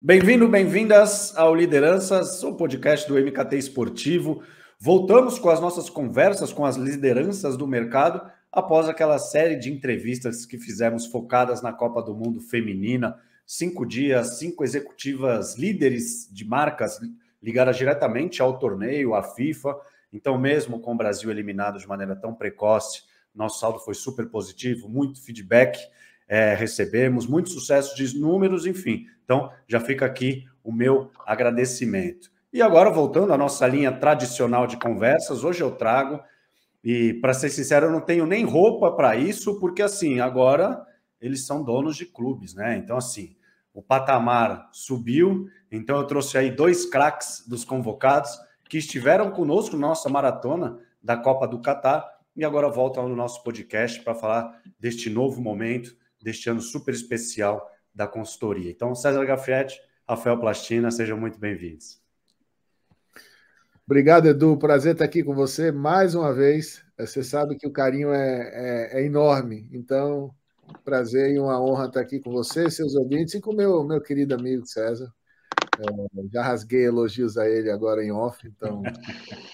Bem-vindo, bem-vindas ao Lideranças, o podcast do MKT Esportivo. Voltamos com as nossas conversas com as lideranças do mercado após aquela série de entrevistas que fizemos focadas na Copa do Mundo Feminina. 5 dias, 5 executivas líderes de marcas ligadas diretamente ao torneio, à FIFA. Então, mesmo com o Brasil eliminado de maneira tão precoce, nosso saldo foi super positivo, muito feedback. Recebemos, muito sucesso de números, enfim. Então, já fica aqui o meu agradecimento. E agora, voltando à nossa linha tradicional de conversas, hoje eu trago, e para ser sincero, eu não tenho nem roupa para isso, porque assim, agora eles são donos de clubes, né? Então, assim, o patamar subiu, então eu trouxe aí 2 craques dos convocados que estiveram conosco na nossa maratona da Copa do Catar e agora voltam no nosso podcast para falar deste novo momento, deste ano super especial da consultoria. Então, César Gafrietti, Rafael Plastina, sejam muito bem-vindos. Obrigado, Edu. Prazer estar aqui com você mais uma vez. Você sabe que o carinho é enorme. Então, prazer e uma honra estar aqui com você, seus ouvintes, e com o meu querido amigo César. Já rasguei elogios a ele agora em off, então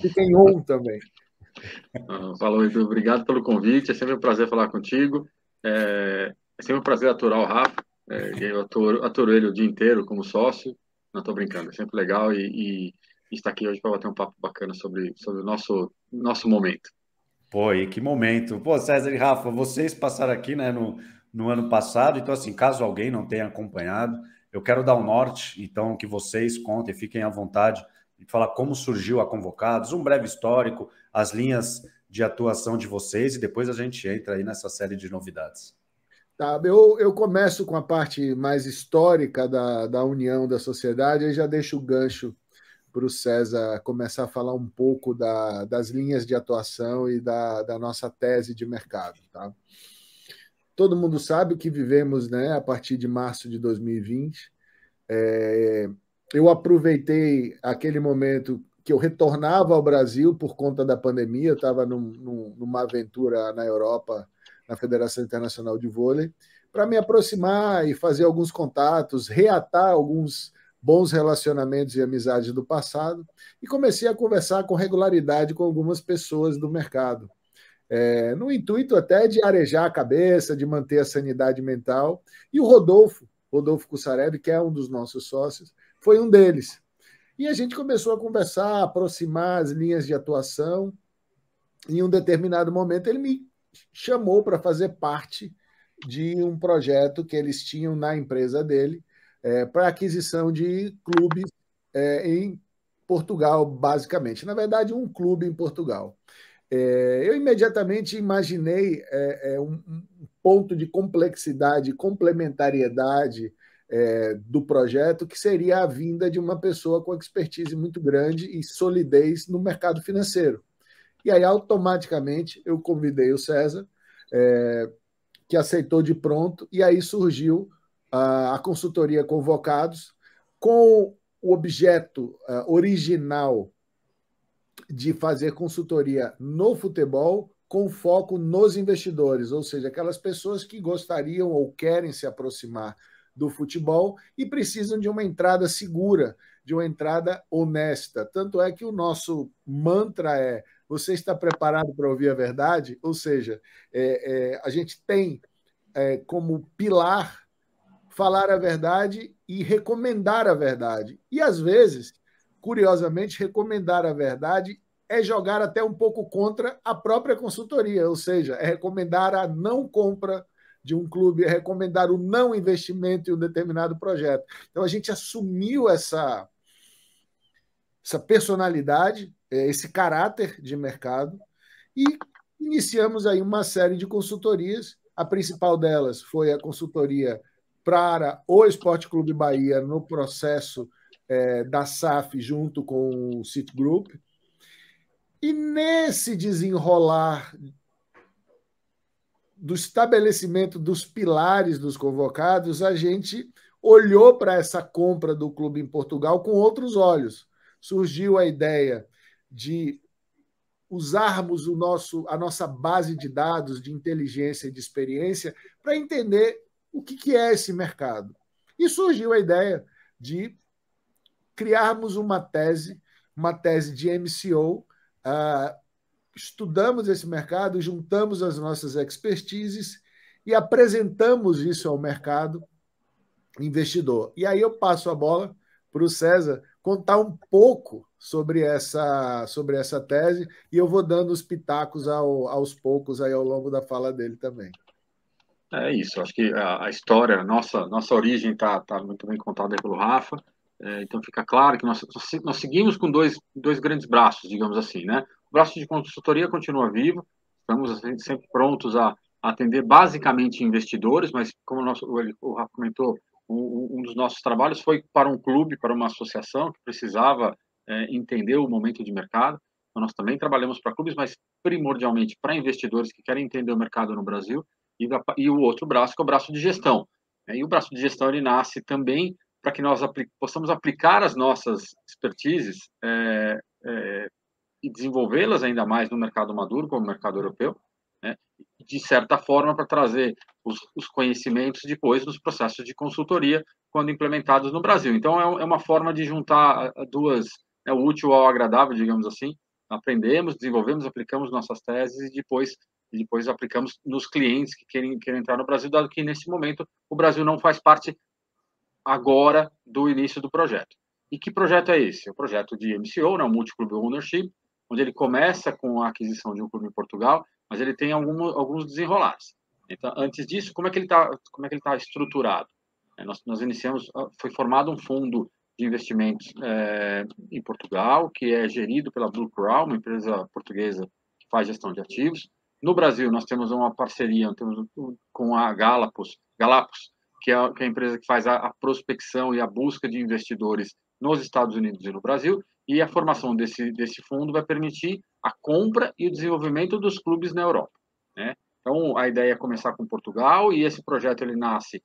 fiquem on também. Falou, Edu. Obrigado pelo convite. É sempre um prazer falar contigo. É sempre um prazer aturar o Rafa. Eu aturo ele o dia inteiro como sócio. Não estou brincando. É sempre legal e estar aqui hoje para bater um papo bacana sobre o nosso momento. Pô, e que momento. Pô, César e Rafa, vocês passaram aqui, né, no ano passado, então assim, caso alguém não tenha acompanhado, eu quero dar o norte, então que vocês contem, fiquem à vontade de falar como surgiu a Convocados, um breve histórico, as linhas de atuação de vocês e depois a gente entra aí nessa série de novidades. Tá, eu começo com a parte mais histórica da união da sociedade e já deixo o gancho para o César começar a falar um pouco das linhas de atuação e da nossa tese de mercado. Tá? Todo mundo sabe que vivemos, né, a partir de março de 2020. Eu aproveitei aquele momento que eu retornava ao Brasil por conta da pandemia, eu estava numa aventura na Europa, na Federação Internacional de Vôlei, para me aproximar e fazer alguns contatos, reatar alguns bons relacionamentos e amizades do passado, e comecei a conversar com regularidade com algumas pessoas do mercado, no intuito até de arejar a cabeça, de manter a sanidade mental. E o Rodolfo Kussarev, que é um dos nossos sócios, foi um deles. E a gente começou a conversar, a aproximar as linhas de atuação. Em um determinado momento, ele me chamou para fazer parte de um projeto que eles tinham na empresa dele, para aquisição de clubes em Portugal, basicamente. Na verdade, um clube em Portugal. Eu imediatamente imaginei um ponto de complexidade, complementariedade do projeto, que seria a vinda de uma pessoa com expertise muito grande e solidez no mercado financeiro. E aí, automaticamente, eu convidei o César, que aceitou de pronto, e aí surgiu a consultoria Convocados, com o objeto original de fazer consultoria no futebol com foco nos investidores, ou seja, aquelas pessoas que gostariam ou querem se aproximar do futebol e precisam de uma entrada segura, de uma entrada honesta. Tanto é que o nosso mantra é: você está preparado para ouvir a verdade? Ou seja, a gente tem como pilar falar a verdade e recomendar a verdade. E, às vezes, curiosamente, recomendar a verdade é jogar até um pouco contra a própria consultoria, ou seja, é recomendar a não compra de um clube, é recomendar o não investimento em um determinado projeto. Então, a gente assumiu essa personalidade, esse caráter de mercado, e iniciamos aí uma série de consultorias. A principal delas foi a consultoria para o Esporte Clube Bahia no processo da SAF junto com o Citigroup. E nesse desenrolar do estabelecimento dos pilares dos convocados, a gente olhou para essa compra do clube em Portugal com outros olhos. Surgiu a ideia de usarmos a nossa base de dados de inteligência e de experiência para entender o que é esse mercado. E surgiu a ideia de criarmos uma tese de MCO. Estudamos esse mercado, juntamos as nossas expertises e apresentamos isso ao mercado investidor. E aí eu passo a bola para o César contar um pouco sobre essa tese e eu vou dando os pitacos aos poucos aí ao longo da fala dele também. É isso, acho que a história, nossa origem está muito bem contada pelo Rafa, então fica claro que nós seguimos com dois grandes braços, digamos assim, né? O braço de consultoria continua vivo, estamos assim, sempre prontos a atender basicamente investidores, mas como o Rafa comentou, um dos nossos trabalhos foi para um clube, para uma associação que precisava entender o momento de mercado, então nós também trabalhamos para clubes, mas primordialmente para investidores que querem entender o mercado no Brasil, e o outro braço, que é o braço de gestão. E o braço de gestão ele nasce também para que nós possamos aplicar as nossas expertises e desenvolvê-las ainda mais no mercado maduro, como o mercado europeu, né? De certa forma, para trazer os conhecimentos depois nos processos de consultoria, quando implementados no Brasil. Então, é uma forma de juntar o útil ao agradável, digamos assim. Aprendemos, desenvolvemos, aplicamos nossas teses e depois aplicamos nos clientes que querem entrar no Brasil, dado que, nesse momento, o Brasil não faz parte agora do início do projeto. E que projeto é esse? É o projeto de MCO, né, o Multi-Club Ownership, onde ele começa com a aquisição de um clube em Portugal, mas ele tem alguns desenrolares. Então, antes disso, como é que ele tá estruturado? Nós iniciamos, foi formado um fundo de investimentos em Portugal, que é gerido pela Blue Crown, uma empresa portuguesa que faz gestão de ativos. No Brasil, nós temos uma parceria com a Galápagos, que é a empresa que faz a prospecção e a busca de investidores nos Estados Unidos e no Brasil, e a formação desse fundo vai permitir a compra e o desenvolvimento dos clubes na Europa, né? Então, a ideia é começar com Portugal, e esse projeto ele nasce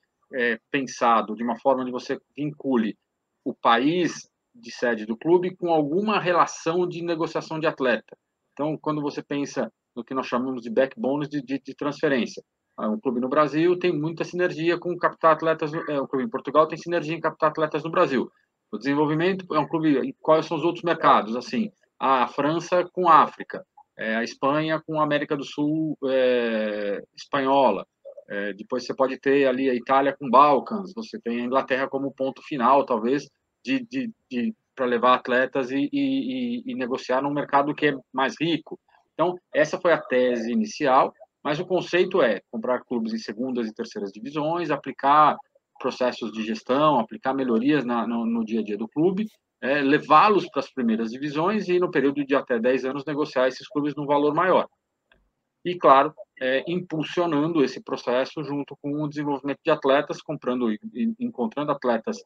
pensado de uma forma onde você vincule o país de sede do clube com alguma relação de negociação de atleta. Então, quando você pensa no que nós chamamos de backbone de transferência, um clube no Brasil tem muita sinergia com captar atletas, um clube em Portugal tem sinergia em captar atletas no Brasil. O desenvolvimento é um clube, quais são os outros mercados? Assim, a França com a África, a Espanha com a América do Sul espanhola, depois você pode ter ali a Itália com Balcãs, você tem a Inglaterra como ponto final, talvez, para levar atletas e negociar num mercado que é mais rico. Então, essa foi a tese inicial, mas o conceito é comprar clubes em segundas e terceiras divisões, aplicar processos de gestão, aplicar melhorias no dia a dia do clube, levá-los para as primeiras divisões e, no período de até 10 anos, negociar esses clubes num valor maior. E, claro, impulsionando esse processo junto com o desenvolvimento de atletas, encontrando atletas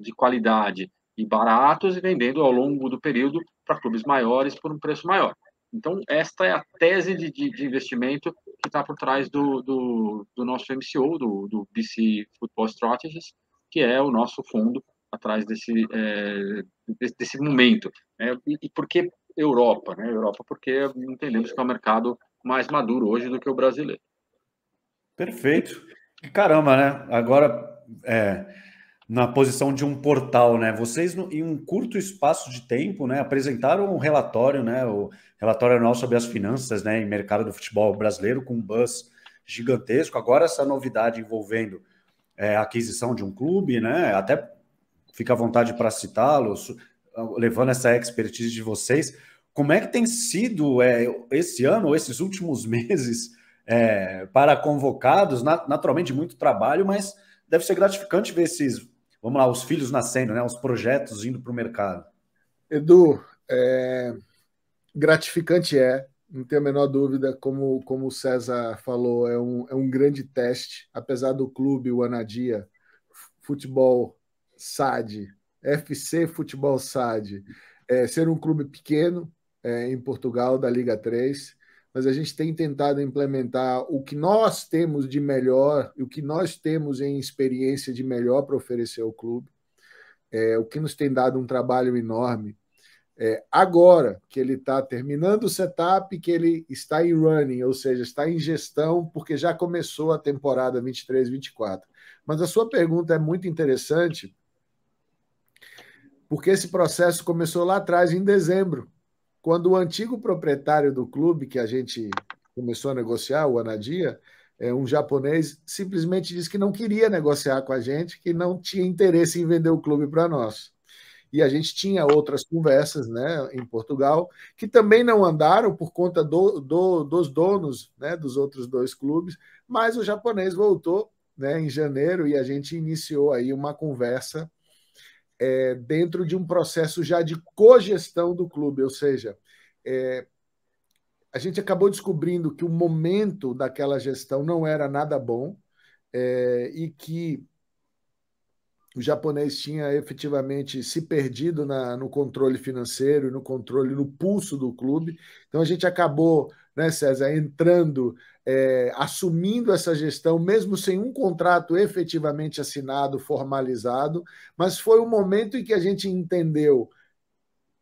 de qualidade e baratos e vendendo ao longo do período para clubes maiores por um preço maior. Então, esta é a tese de investimento que está por trás do nosso MCO, do BC Football Strategies, que é o nosso fundo atrás desse momento. E por que Europa? Né? Europa porque entendemos que é um mercado mais maduro hoje do que o brasileiro. Perfeito. Caramba, né? Agora, na posição de um portal, né? Vocês, em um curto espaço de tempo, né, apresentaram um relatório, né? O relatório anual sobre as finanças, né, em mercado do futebol brasileiro, com um buzz gigantesco. Agora, essa novidade envolvendo a aquisição de um clube, né? Até fica à vontade para citá-los, levando essa expertise de vocês. Como é que tem sido esse ano, esses últimos meses, para convocados? Naturalmente, muito trabalho, mas deve ser gratificante ver os filhos nascendo, né? Os projetos indo para o mercado. Edu, gratificante não tenho a menor dúvida, como o César falou, é um grande teste, apesar do clube, o Anadia, Futebol SAD, FC Futebol SAD, ser um clube pequeno em Portugal, da Liga 3, mas a gente tem tentado implementar o que nós temos de melhor, o que nós temos em experiência de melhor para oferecer ao clube, o que nos tem dado um trabalho enorme. Agora que ele está terminando o setup, que ele está em running, ou seja, está em gestão, porque já começou a temporada 23-24. Mas a sua pergunta é muito interessante, porque esse processo começou lá atrás, em dezembro, quando o antigo proprietário do clube, que a gente começou a negociar, o Anadia, um japonês, simplesmente disse que não queria negociar com a gente, que não tinha interesse em vender o clube para nós. E a gente tinha outras conversas, né, em Portugal, que também não andaram por conta dos donos, né, dos outros dois clubes, mas o japonês voltou, né, em janeiro, e a gente iniciou aí uma conversa dentro de um processo já de cogestão do clube, ou seja, a gente acabou descobrindo que o momento daquela gestão não era nada bom, e que o japonês tinha efetivamente se perdido no controle financeiro, no controle, no pulso do clube. Então a gente acabou, né, César, entrando, assumindo essa gestão, mesmo sem um contrato efetivamente assinado, formalizado, mas foi um momento em que a gente entendeu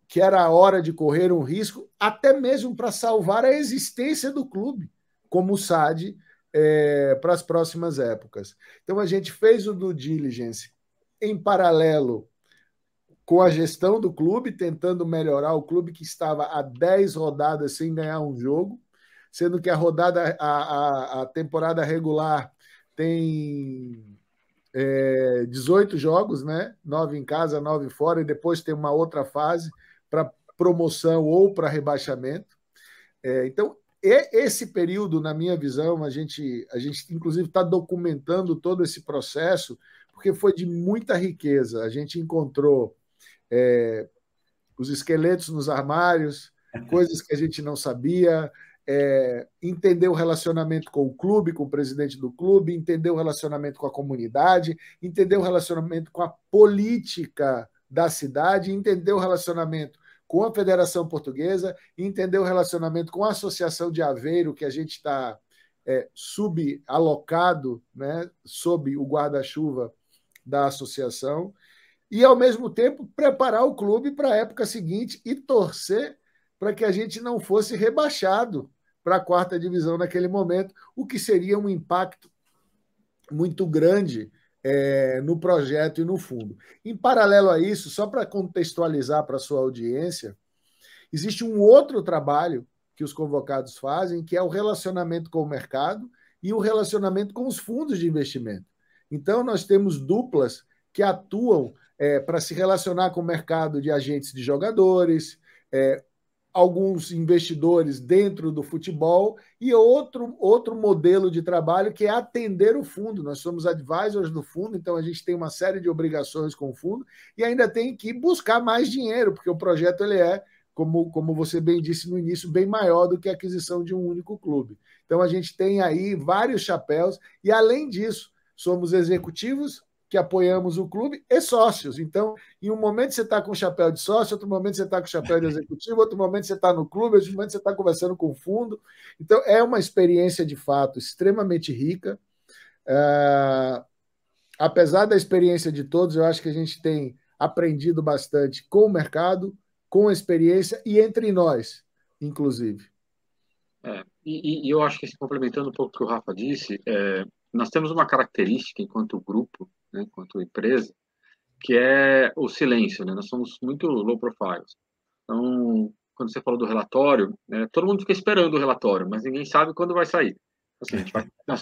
que era a hora de correr um risco, até mesmo para salvar a existência do clube, como o SAD, para as próximas épocas. Então a gente fez o due diligence em paralelo com a gestão do clube, tentando melhorar o clube que estava há 10 rodadas sem ganhar um jogo, sendo que a temporada regular tem 18 jogos, né? 9 em casa, 9 fora, e depois tem uma outra fase para promoção ou para rebaixamento. Então, esse período, na minha visão, a gente inclusive está documentando todo esse processo, porque foi de muita riqueza. A gente encontrou os esqueletos nos armários, coisas que a gente não sabia, entender o relacionamento com o clube, com o presidente do clube, entender o relacionamento com a comunidade, entender o relacionamento com a política da cidade, entender o relacionamento com a Federação Portuguesa, entender o relacionamento com a Associação de Aveiro, que a gente está subalocado, né, sob o guarda-chuva da associação, e, ao mesmo tempo, preparar o clube para a época seguinte e torcer para que a gente não fosse rebaixado para a quarta divisão naquele momento, o que seria um impacto muito grande no projeto e no fundo. Em paralelo a isso, só para contextualizar para a sua audiência, existe um outro trabalho que os convocados fazem, que é o relacionamento com o mercado e o relacionamento com os fundos de investimento. Então, nós temos duplas que atuam para se relacionar com o mercado de agentes de jogadores, alguns investidores dentro do futebol e outro modelo de trabalho que é atender o fundo. Nós somos advisors do fundo, então a gente tem uma série de obrigações com o fundo e ainda tem que buscar mais dinheiro, porque o projeto ele como você bem disse no início, bem maior do que a aquisição de um único clube. Então a gente tem aí vários chapéus e, além disso, somos executivos que apoiamos o clube e sócios. Então, em um momento você está com o chapéu de sócio, outro momento você está com o chapéu de executivo, outro momento você está no clube, outro momento você está conversando com o fundo. Então, é uma experiência, de fato, extremamente rica. Apesar da experiência de todos, eu acho que a gente tem aprendido bastante com o mercado, com a experiência e entre nós, inclusive. E eu acho que, complementando um pouco o que o Rafa disse, nós temos uma característica enquanto grupo, né, enquanto empresa, que é o silêncio, né? Nós somos muito low profile. Então, quando você falou do relatório, todo mundo fica esperando o relatório, mas ninguém sabe quando vai sair. Assim,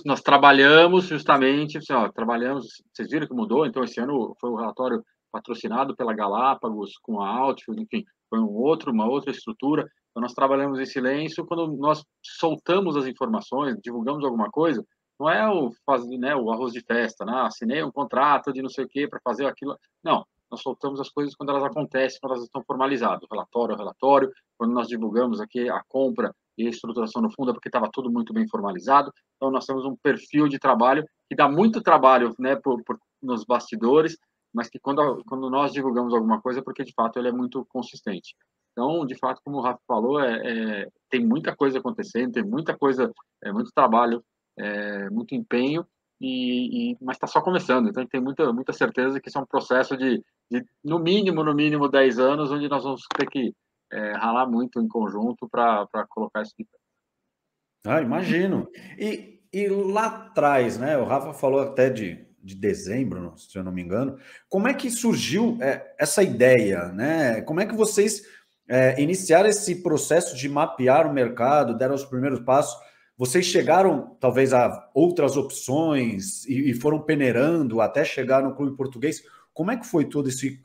nós trabalhamos justamente, assim, trabalhamos, vocês viram que mudou, então esse ano foi um relatório patrocinado pela Galápagos, com a Altfield, enfim, foi uma outra estrutura. Então, nós trabalhamos em silêncio. Quando nós soltamos as informações, divulgamos alguma coisa, não é o arroz de festa, né? Assinei um contrato de não sei o quê para fazer aquilo. Não, nós soltamos as coisas quando elas acontecem, quando elas estão formalizadas. O relatório, quando nós divulgamos aqui a compra e a estruturação no fundo, é porque estava tudo muito bem formalizado. Então, nós temos um perfil de trabalho que dá muito trabalho, né, nos bastidores, mas que quando nós divulgamos alguma coisa, é porque, de fato, ele é muito consistente. Então, de fato, como o Rafa falou, tem muita coisa acontecendo, tem muita coisa, muito trabalho, muito empenho, mas está só começando. Então, a gente tem muita certeza que isso é um processo de no mínimo 10 anos, onde nós vamos ter que ralar muito em conjunto para colocar isso de pé. Imagino. E lá atrás, né? O Rafa falou até de de dezembro, se eu não me engano. Como é que surgiu essa ideia, né? Como é que vocês iniciaram esse processo de mapear o mercado, deram os primeiros passos? Vocês chegaram, talvez, a outras opções e foram peneirando até chegar no clube português? Como é que foi todo esse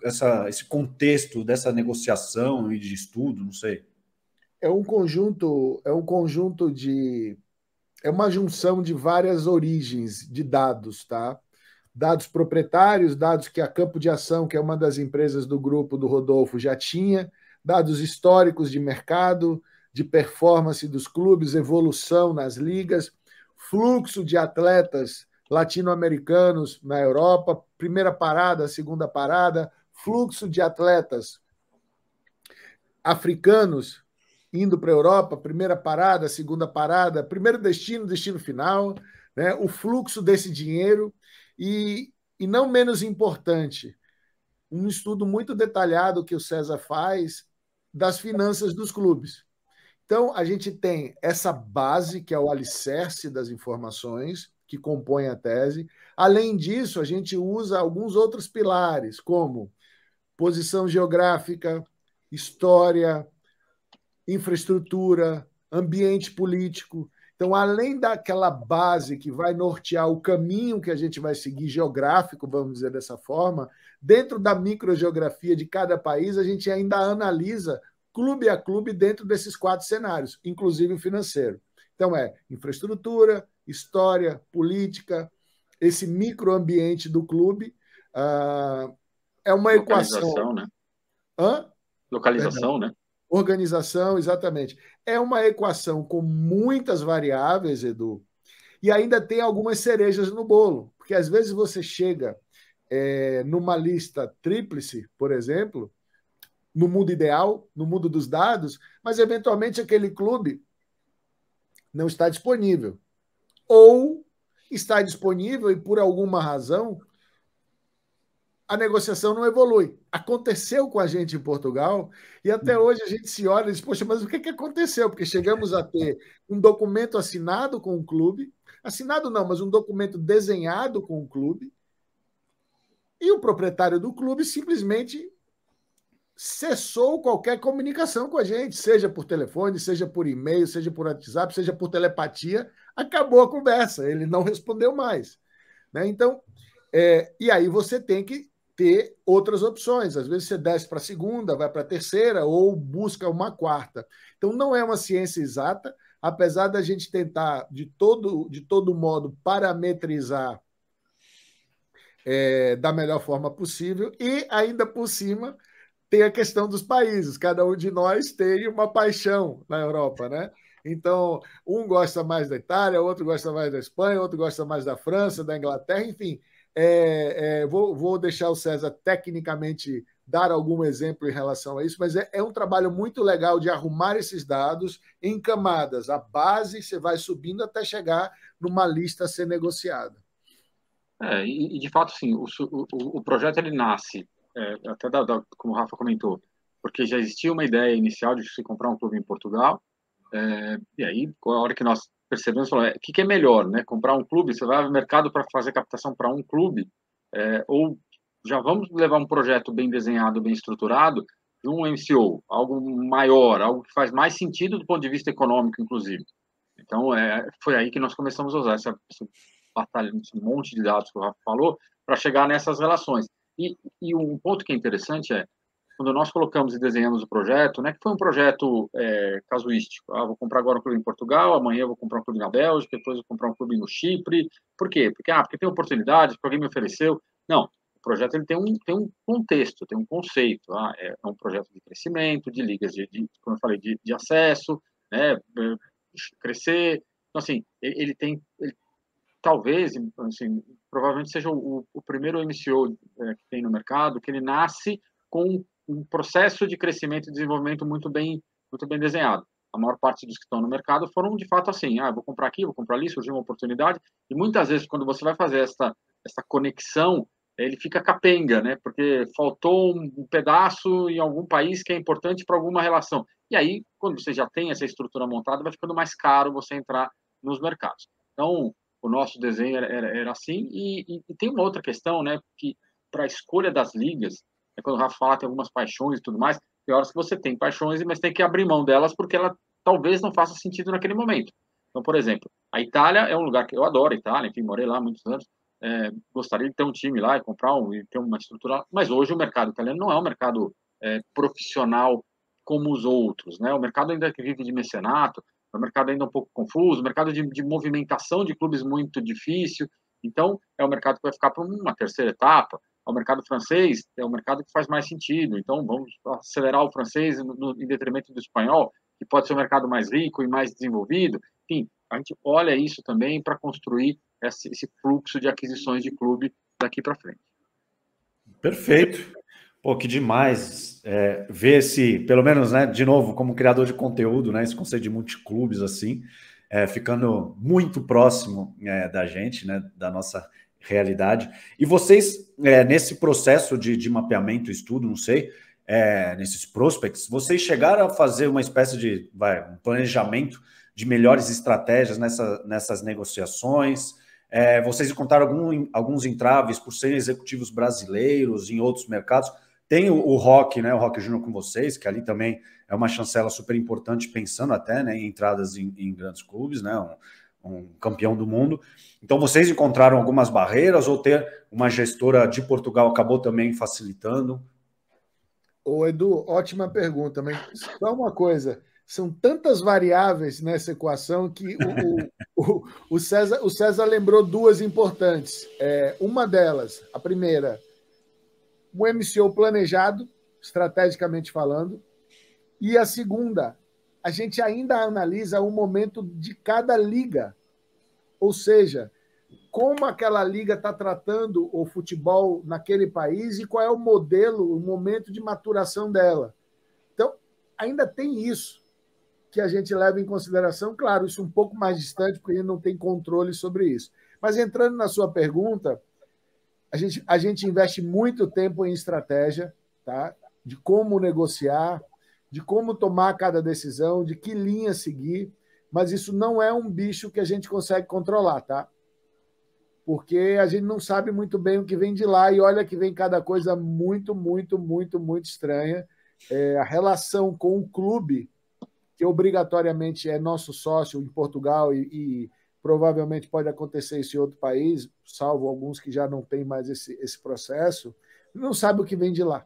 contexto dessa negociação e de estudo? Não sei. É uma junção de várias origens de dados, tá? Dados proprietários, dados que a Campo de Ação, que é uma das empresas do grupo do Rodolfo, já tinha, dados históricos de mercado, de performance dos clubes, evolução nas ligas, fluxo de atletas latino-americanos na Europa, primeira parada, segunda parada, fluxo de atletas africanos indo para a Europa, primeira parada, segunda parada, primeiro destino, destino final, né? O fluxo desse dinheiro e não menos importante, um estudo muito detalhado que o César faz das finanças dos clubes. Então, a gente tem essa base, que é o alicerce das informações, que compõe a tese. Além disso, a gente usa alguns outros pilares, como posição geográfica, história, infraestrutura, ambiente político. Então, além daquela base que vai nortear o caminho que a gente vai seguir geográfico, vamos dizer dessa forma, dentro da microgeografia de cada país, a gente ainda analisa clube a clube dentro desses 4 cenários, inclusive o financeiro. Então, infraestrutura, história, política, esse microambiente do clube. É uma equação. Né? Hã? Localização, né? Organização, exatamente. É uma equação com muitas variáveis, Edu, e ainda tem algumas cerejas no bolo, porque às vezes você chega numa lista tríplice, por exemplo, no mundo ideal, no mundo dos dados, mas eventualmente aquele clube não está disponível. Ou está disponível e por alguma razão a negociação não evolui. Aconteceu com a gente em Portugal e até hoje a gente se olha e diz, poxa, mas o que aconteceu? Porque chegamos a ter um documento assinado com o clube, assinado não, mas um documento desenhado com o clube, e o proprietário do clube simplesmente cessou qualquer comunicação com a gente, seja por telefone, seja por e-mail, seja por WhatsApp, seja por telepatia, acabou a conversa, ele não respondeu mais. Né? Então, e aí você tem que ter outras opções. Às vezes você desce para a segunda, vai para a terceira ou busca uma quarta. Então, não é uma ciência exata, apesar da gente tentar, de todo modo, parametrizar da melhor forma possível e, ainda por cima, tem a questão dos países. Cada um de nós tem uma paixão na Europa, né? Então, um gosta mais da Itália, outro gosta mais da Espanha, outro gosta mais da França, da Inglaterra, enfim. Vou deixar o César tecnicamente dar algum exemplo em relação a isso, mas é um trabalho muito legal de arrumar esses dados em camadas. A base você vai subindo até chegar numa lista a ser negociada. E de fato, sim, o projeto ele nasce, até como o Rafa comentou, porque já existia uma ideia inicial de se comprar um clube em Portugal, e aí, a hora que nós percebemos, o que é melhor, né? Comprar um clube, você vai ao mercado para fazer captação para um clube, ou já vamos levar um projeto bem desenhado, bem estruturado, de um MCO, algo maior, algo que faz mais sentido do ponto de vista econômico, inclusive. Então, foi aí que nós começamos a usar essa batalha, esse monte de dados que o Rafa falou, para chegar nessas relações. E um ponto que é interessante quando nós colocamos e desenhamos o projeto, né, que foi um projeto casuístico. Vou comprar agora um clube em Portugal, amanhã vou comprar um clube na Bélgica, depois vou comprar um clube no Chipre. Por quê? Porque tem oportunidade, porque alguém me ofereceu. Não, o projeto ele tem um contexto, tem um conceito. É um projeto de crescimento, de ligas, como eu falei, de acesso, né, crescer. Então, assim, ele talvez, assim, provavelmente seja o primeiro MCO que tem no mercado, que ele nasce com um processo de crescimento e desenvolvimento muito bem desenhado. A maior parte dos que estão no mercado foram, de fato, assim, vou comprar aqui, vou comprar ali, surgiu uma oportunidade, e muitas vezes, quando você vai fazer essa conexão, ele fica capenga, né? Porque faltou um pedaço em algum país que é importante para alguma relação. E aí, quando você já tem essa estrutura montada, vai ficando mais caro você entrar nos mercados. Então, o nosso desenho era assim, e tem uma outra questão, né, que para a escolha das ligas, quando o Rafa fala tem algumas paixões e tudo mais, tem horas que você tem paixões, mas tem que abrir mão delas porque ela talvez não faça sentido naquele momento. Então, por exemplo, a Itália é um lugar que eu adoro, a Itália, enfim, morei lá há muitos anos, gostaria de ter um time lá e comprar e ter uma estrutura, mas hoje o mercado italiano não é um mercado profissional como os outros, né? O mercado ainda que vive de mecenato, é um mercado ainda um pouco confuso, um mercado de movimentação de clubes muito difícil. Então, é um mercado que vai ficar para uma terceira etapa. O mercado francês é um mercado que faz mais sentido. Então, vamos acelerar o francês em detrimento do espanhol, que pode ser um mercado mais rico e mais desenvolvido. Enfim, a gente olha isso também para construir esse fluxo de aquisições de clube daqui para frente. Perfeito. Pô, que demais ver esse, pelo menos, né, de novo, como criador de conteúdo, né, esse conceito de multiclubes, assim, ficando muito próximo da gente, né, da nossa realidade. E vocês, nesse processo de mapeamento, estudo, não sei, nesses prospects, vocês chegaram a fazer uma espécie de um planejamento de melhores estratégias nessas negociações? Vocês encontraram alguns entraves por serem executivos brasileiros em outros mercados? Tem o Roque, né, o Roque Júnior com vocês, que ali também é uma chancela super importante, pensando até, né, em entradas em grandes clubes, né, um campeão do mundo. Então, vocês encontraram algumas barreiras ou ter uma gestora de Portugal acabou também facilitando? Ô, Edu, ótima pergunta, mas só uma coisa, são tantas variáveis nessa equação que o César lembrou duas importantes. Uma delas, a primeira, um MCO planejado, estrategicamente falando, e a segunda, a gente ainda analisa o momento de cada liga, ou seja, como aquela liga está tratando o futebol naquele país e qual é o modelo, o momento de maturação dela. Então, ainda tem isso que a gente leva em consideração, claro, isso um pouco mais distante, porque a gente não tem controle sobre isso. Mas entrando na sua pergunta, a gente investe muito tempo em estratégia, tá? De como negociar, de como tomar cada decisão, de que linha seguir, mas isso não é um bicho que a gente consegue controlar, tá? Porque a gente não sabe muito bem o que vem de lá e olha que vem cada coisa muito, muito, muito, muito estranha. A relação com o clube, que obrigatoriamente é nosso sócio em Portugal e provavelmente pode acontecer isso em outro país, salvo alguns que já não têm mais esse processo, não sabe o que vem de lá.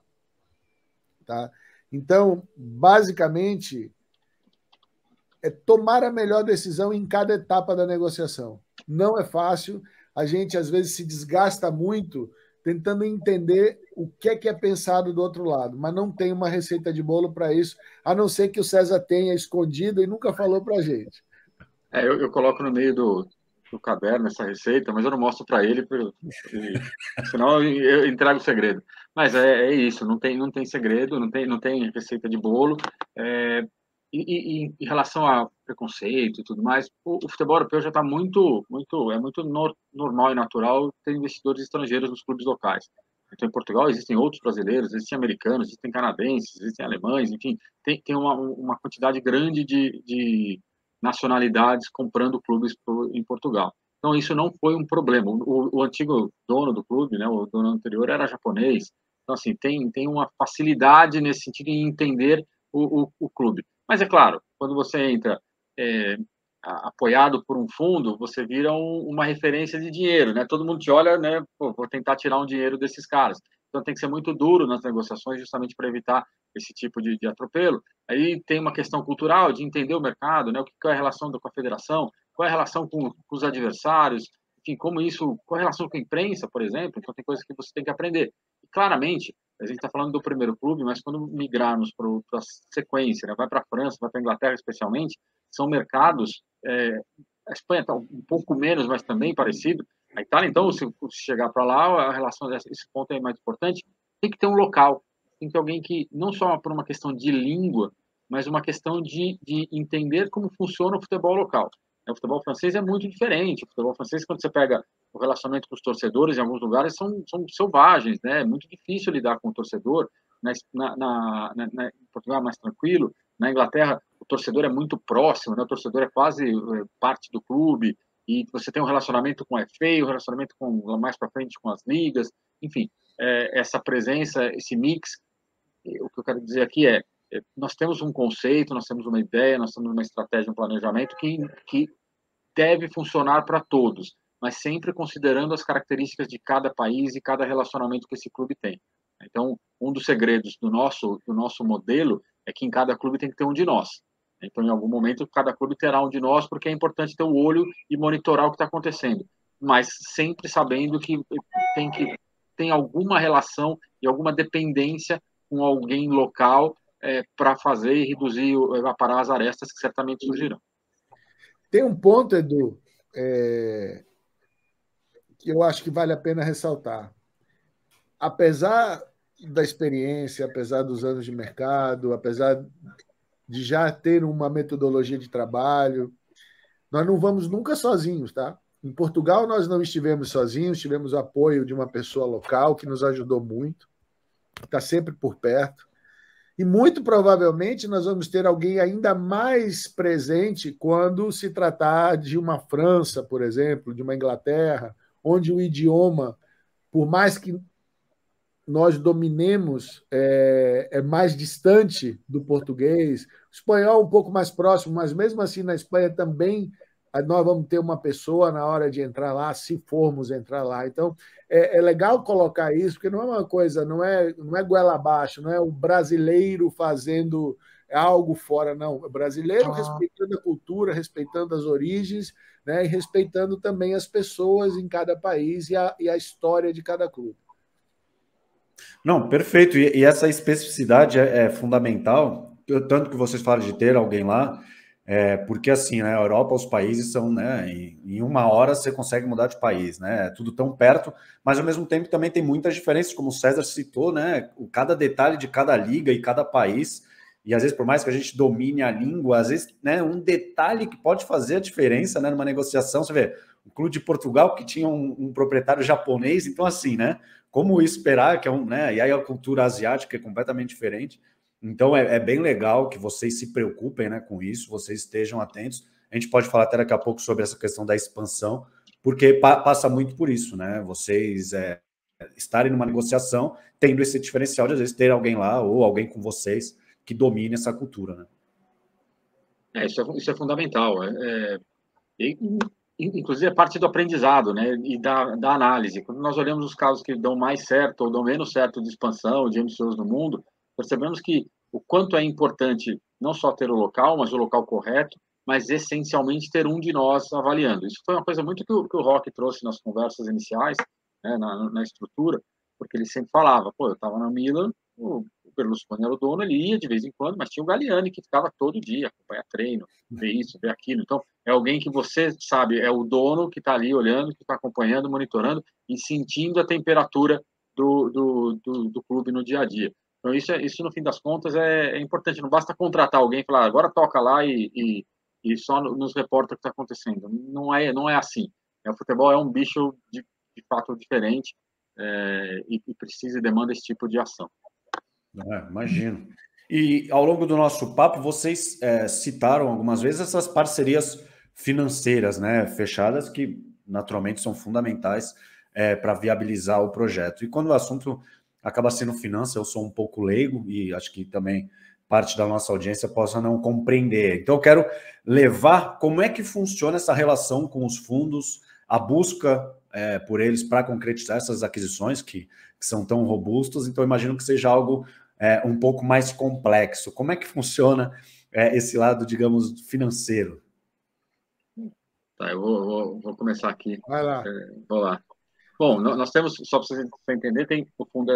Tá? Então, basicamente, é tomar a melhor decisão em cada etapa da negociação. Não é fácil, a gente às vezes se desgasta muito tentando entender o que é pensado do outro lado, mas não tem uma receita de bolo para isso, a não ser que o César tenha escondido e nunca falou para a gente. Eu coloco no meio do caderno essa receita, mas eu não mostro para ele, senão eu entrego o segredo. Mas é isso, não tem segredo, não tem receita de bolo. E em relação a preconceito e tudo mais, o futebol europeu já está muito normal e natural ter investidores estrangeiros nos clubes locais. Então, em Portugal existem outros brasileiros, existem americanos, existem canadenses, existem alemães, enfim, tem uma quantidade grande de nacionalidades comprando clubes em Portugal. Então, isso não foi um problema. O antigo dono do clube, né, o dono anterior, era japonês. Então, assim, tem uma facilidade nesse sentido em entender o clube. Mas, é claro, quando você entra apoiado por um fundo, você vira uma referência de dinheiro, né? Todo mundo te olha, né? Pô, vou tentar tirar um dinheiro desses caras. Então, tem que ser muito duro nas negociações, justamente para evitar esse tipo de atropelo. Aí tem uma questão cultural de entender o mercado, né? O que é a relação com a federação, qual é a relação com os adversários, enfim, qual é a relação com a imprensa, por exemplo. Então, tem coisas que você tem que aprender. E, claramente, a gente está falando do primeiro clube, mas quando migrarmos para a sequência, né? Vai para a França, vai para a Inglaterra especialmente, são mercados, a Espanha está um pouco menos, mas também parecido. A Itália, então, se chegar para lá, a relação esse ponto é mais importante, tem que ter um local, tem que ter alguém que, não só por uma questão de língua, mas uma questão de entender como funciona o futebol local. O futebol francês é muito diferente. O futebol francês, quando você pega o relacionamento com os torcedores, em alguns lugares são selvagens, né? É muito difícil lidar com o torcedor. Em Portugal é mais tranquilo. Na Inglaterra, o torcedor é muito próximo, né? O torcedor é quase parte do clube. e você tem um relacionamento com a FA, um relacionamento com mais para frente com as ligas, enfim, essa presença, esse mix, o que eu quero dizer aqui nós temos um conceito, nós temos uma ideia, nós temos uma estratégia, um planejamento que deve funcionar para todos, mas sempre considerando as características de cada país e cada relacionamento que esse clube tem. Então, um dos segredos do nosso modelo é que em cada clube tem que ter um de nós. Então, em algum momento, cada clube terá um de nós, porque é importante ter o olho e monitorar o que está acontecendo, mas sempre sabendo que tem alguma relação e alguma dependência com alguém local para fazer e reduzir, evaporar as arestas que certamente surgirão. Tem um ponto, Edu, que eu acho que vale a pena ressaltar. Apesar da experiência, apesar dos anos de mercado, apesar de já ter uma metodologia de trabalho, nós não vamos nunca sozinhos, tá? Em Portugal nós não estivemos sozinhos, tivemos o apoio de uma pessoa local que nos ajudou muito, está sempre por perto. E muito provavelmente nós vamos ter alguém ainda mais presente quando se tratar de uma França, por exemplo, de uma Inglaterra, onde o idioma, por mais que nós dominemos, é mais distante do português. O espanhol um pouco mais próximo, mas mesmo assim na Espanha também nós vamos ter uma pessoa na hora de entrar lá, se formos entrar lá. Então, é legal colocar isso, porque não é uma coisa, não é goela abaixo, não é o brasileiro fazendo algo fora, não. O brasileiro respeitando a cultura, respeitando as origens, né, e respeitando também as pessoas em cada país e a história de cada clube. Não, perfeito. E essa especificidade é fundamental, tanto que vocês falam de ter alguém lá, porque assim, né, a Europa, os países são, né, em uma hora você consegue mudar de país, né, é tudo tão perto, mas ao mesmo tempo também tem muitas diferenças, como o César citou, né, cada detalhe de cada liga e cada país, e às vezes por mais que a gente domine a língua, às vezes, né, um detalhe que pode fazer a diferença, né, numa negociação, você vê, o clube de Portugal que tinha um proprietário japonês, então assim, né, como esperar que né, e aí a cultura asiática é completamente diferente. Então, é bem legal que vocês se preocupem, né, com isso, vocês estejam atentos. A gente pode falar até daqui a pouco sobre essa questão da expansão, porque passa muito por isso, né? Vocês estarem numa negociação, tendo esse diferencial de, às vezes, ter alguém lá ou alguém com vocês que domine essa cultura, né? Isso é fundamental. Inclusive, é parte do aprendizado, né? E da análise. Quando nós olhamos os casos que dão mais certo ou dão menos certo de expansão, de emissoras no mundo, percebemos que o quanto é importante não só ter o local, mas o local correto, mas essencialmente ter um de nós avaliando. Isso foi uma coisa muito que o Roque trouxe nas conversas iniciais, né, na estrutura, porque ele sempre falava, pô, eu estava na Milan, o Berlusconi era o dono, ele ia de vez em quando, mas tinha o Galliani que ficava todo dia, acompanha treino, vê isso, vê aquilo. Então, é alguém que você sabe, é o dono que está ali olhando, que está acompanhando, monitorando e sentindo a temperatura do clube no dia a dia. Então, isso no fim das contas, é importante. Não basta contratar alguém e falar, agora toca lá e só nos reporta o que está acontecendo. Não é assim. O futebol é um bicho de fato diferente e precisa e demanda esse tipo de ação. Imagino. E ao longo do nosso papo, vocês citaram algumas vezes essas parcerias financeiras, né, fechadas, que naturalmente são fundamentais para viabilizar o projeto. E quando o assunto acaba sendo finança, eu sou um pouco leigo e acho que também parte da nossa audiência possa não compreender. Então eu quero levar como é que funciona essa relação com os fundos, a busca por eles para concretizar essas aquisições que são tão robustas. Então eu imagino que seja algo um pouco mais complexo. Como é que funciona esse lado, digamos, financeiro? Tá, eu vou começar aqui. Vai lá. Vou lá. Bom, nós temos, só para você entender, tem o fundo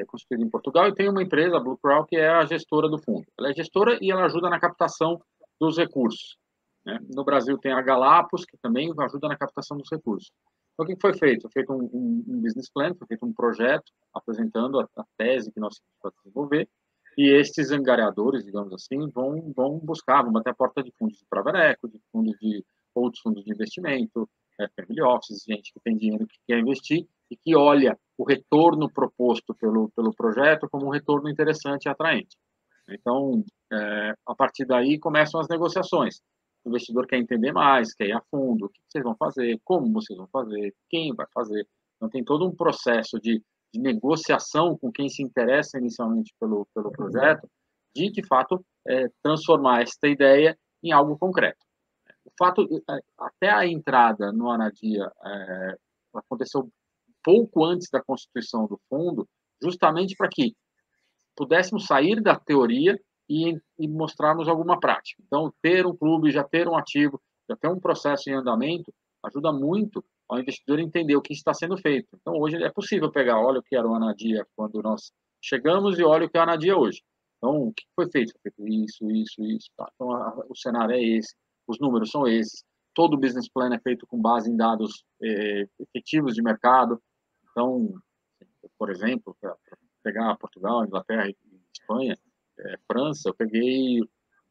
constituído em Portugal e tem uma empresa, a Blue Crown, que é a gestora do fundo. Ela é gestora e ela ajuda na captação dos recursos, né? No Brasil tem a Galapos, que também ajuda na captação dos recursos. Então, o que foi feito? Foi feito um business plan, foi feito um projeto apresentando a tese que nós temos para desenvolver, e estes angariadores, digamos assim, vão buscar, vão bater a porta de fundos de private equity, de fundos de outros fundos de investimento, family offices, gente que tem dinheiro que quer investir e que olha o retorno proposto pelo projeto como um retorno interessante e atraente. Então, a partir daí começam as negociações. o investidor quer entender mais, quer ir a fundo, o que vocês vão fazer, como vocês vão fazer, quem vai fazer. Então, tem todo um processo de negociação com quem se interessa inicialmente pelo projeto, de fato, transformar esta ideia em algo concreto. O fato, até a entrada no Anadia aconteceu pouco antes da constituição do fundo, justamente para que pudéssemos sair da teoria e mostrarmos alguma prática. Então, ter um clube, já ter um ativo, já ter um processo em andamento, ajuda muito ao investidor entender o que está sendo feito. Então, hoje é possível pegar, olha o que era o Anadia quando nós chegamos e olha o que é o Anadia hoje. Então, o que foi feito? Foi feito isso. Tá? Então, o cenário é esse, os números são esses, todo o business plan é feito com base em dados efetivos de mercado. Então, por exemplo, para pegar Portugal, Inglaterra e Espanha, França, eu peguei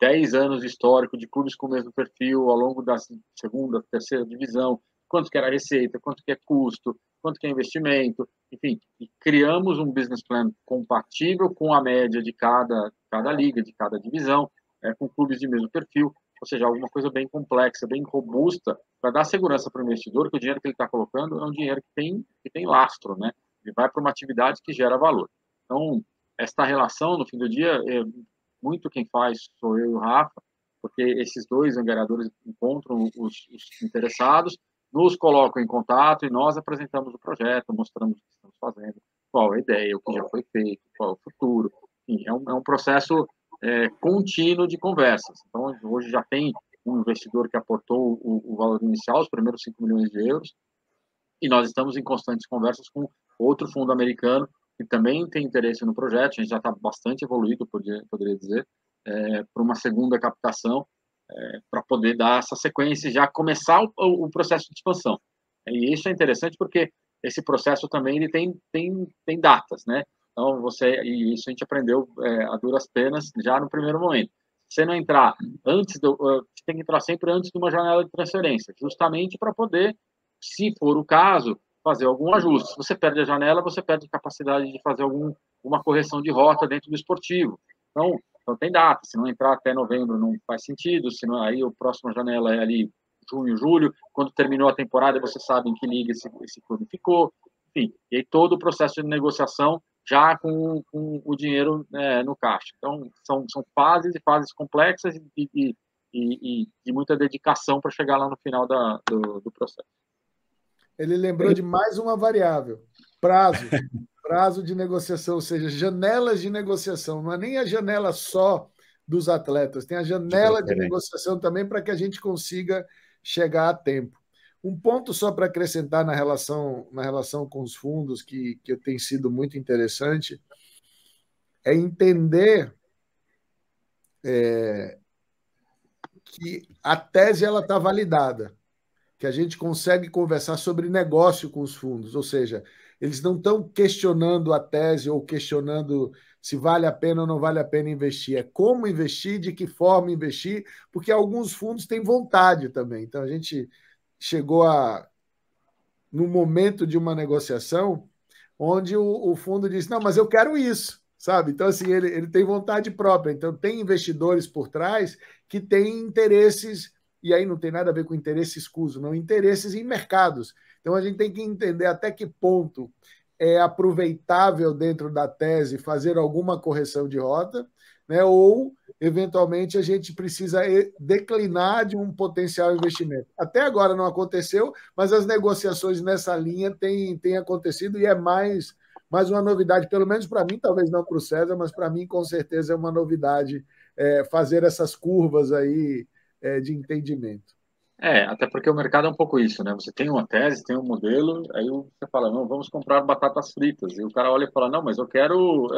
10 anos de histórico de clubes com o mesmo perfil ao longo da segunda, terceira divisão, quanto que era a receita, quanto que é custo, quanto que é investimento, enfim, e criamos um business plan compatível com a média de cada liga, de cada divisão, com clubes de mesmo perfil, ou seja, alguma coisa bem complexa, bem robusta, para dar segurança para o investidor que o dinheiro que ele está colocando é um dinheiro que tem lastro, né? Ele vai para uma atividade que gera valor. Então, esta relação, no fim do dia, muito quem faz sou eu e o Rafa, porque esses dois angariadores encontram os interessados, nos colocam em contato e nós apresentamos o projeto, mostramos o que estamos fazendo, qual a ideia, o que já foi feito, qual é o futuro. Enfim, é um processo contínuo de conversas. Então, hoje já tem um investidor que aportou o valor inicial, os primeiros 5 milhões de euros, e nós estamos em constantes conversas com outro fundo americano que também tem interesse no projeto, a gente já está bastante evoluído, poderia dizer, para uma segunda captação, para poder dar essa sequência e já começar o processo de expansão. E isso é interessante porque esse processo também ele tem datas, né? Então, e isso a gente aprendeu a duras penas já no primeiro momento. Se você não entrar você tem que entrar sempre antes de uma janela de transferência, justamente para poder, se for o caso, fazer algum ajuste. Se você perde a janela, você perde a capacidade de fazer uma correção de rota dentro do esportivo. Então tem data. Se não entrar até novembro, não faz sentido. Senão, aí a próxima janela é ali junho, julho. Quando terminou a temporada, você sabe em que liga esse clube ficou. Enfim, e aí todo o processo de negociação já com o dinheiro no caixa. Então, são fases e fases complexas e de muita dedicação para chegar lá no final do processo. Ele lembrou de mais uma variável: prazo. Prazo de negociação, ou seja, janelas de negociação. Não é nem a janela só dos atletas, tem a janela de negociação também para que a gente consiga chegar a tempo. Um ponto só para acrescentar na relação com os fundos, que tem sido muito interessante, é entender que a tese está validada, que a gente consegue conversar sobre negócio com os fundos, ou seja, eles não estão questionando a tese ou questionando se vale a pena ou não vale a pena investir. É como investir, de que forma investir, porque alguns fundos têm vontade também. Então, a gente chegou no momento de uma negociação onde o fundo disse, não, mas eu quero isso, sabe? Então, assim, ele tem vontade própria. Então, tem investidores por trás que têm interesses, e aí não tem nada a ver com interesse escuso, não, interesses em mercados. Então, a gente tem que entender até que ponto é aproveitável dentro da tese fazer alguma correção de rota, né? Ou, eventualmente, a gente precisa declinar de um potencial investimento. Até agora não aconteceu, mas as negociações nessa linha têm acontecido e é mais uma novidade, pelo menos para mim, talvez não para o César, mas para mim, com certeza, é uma novidade fazer essas curvas aí de entendimento. Até porque o mercado é um pouco isso, né? Você tem uma tese, tem um modelo, aí você fala, não, vamos comprar batatas fritas. E o cara olha e fala, não, mas eu quero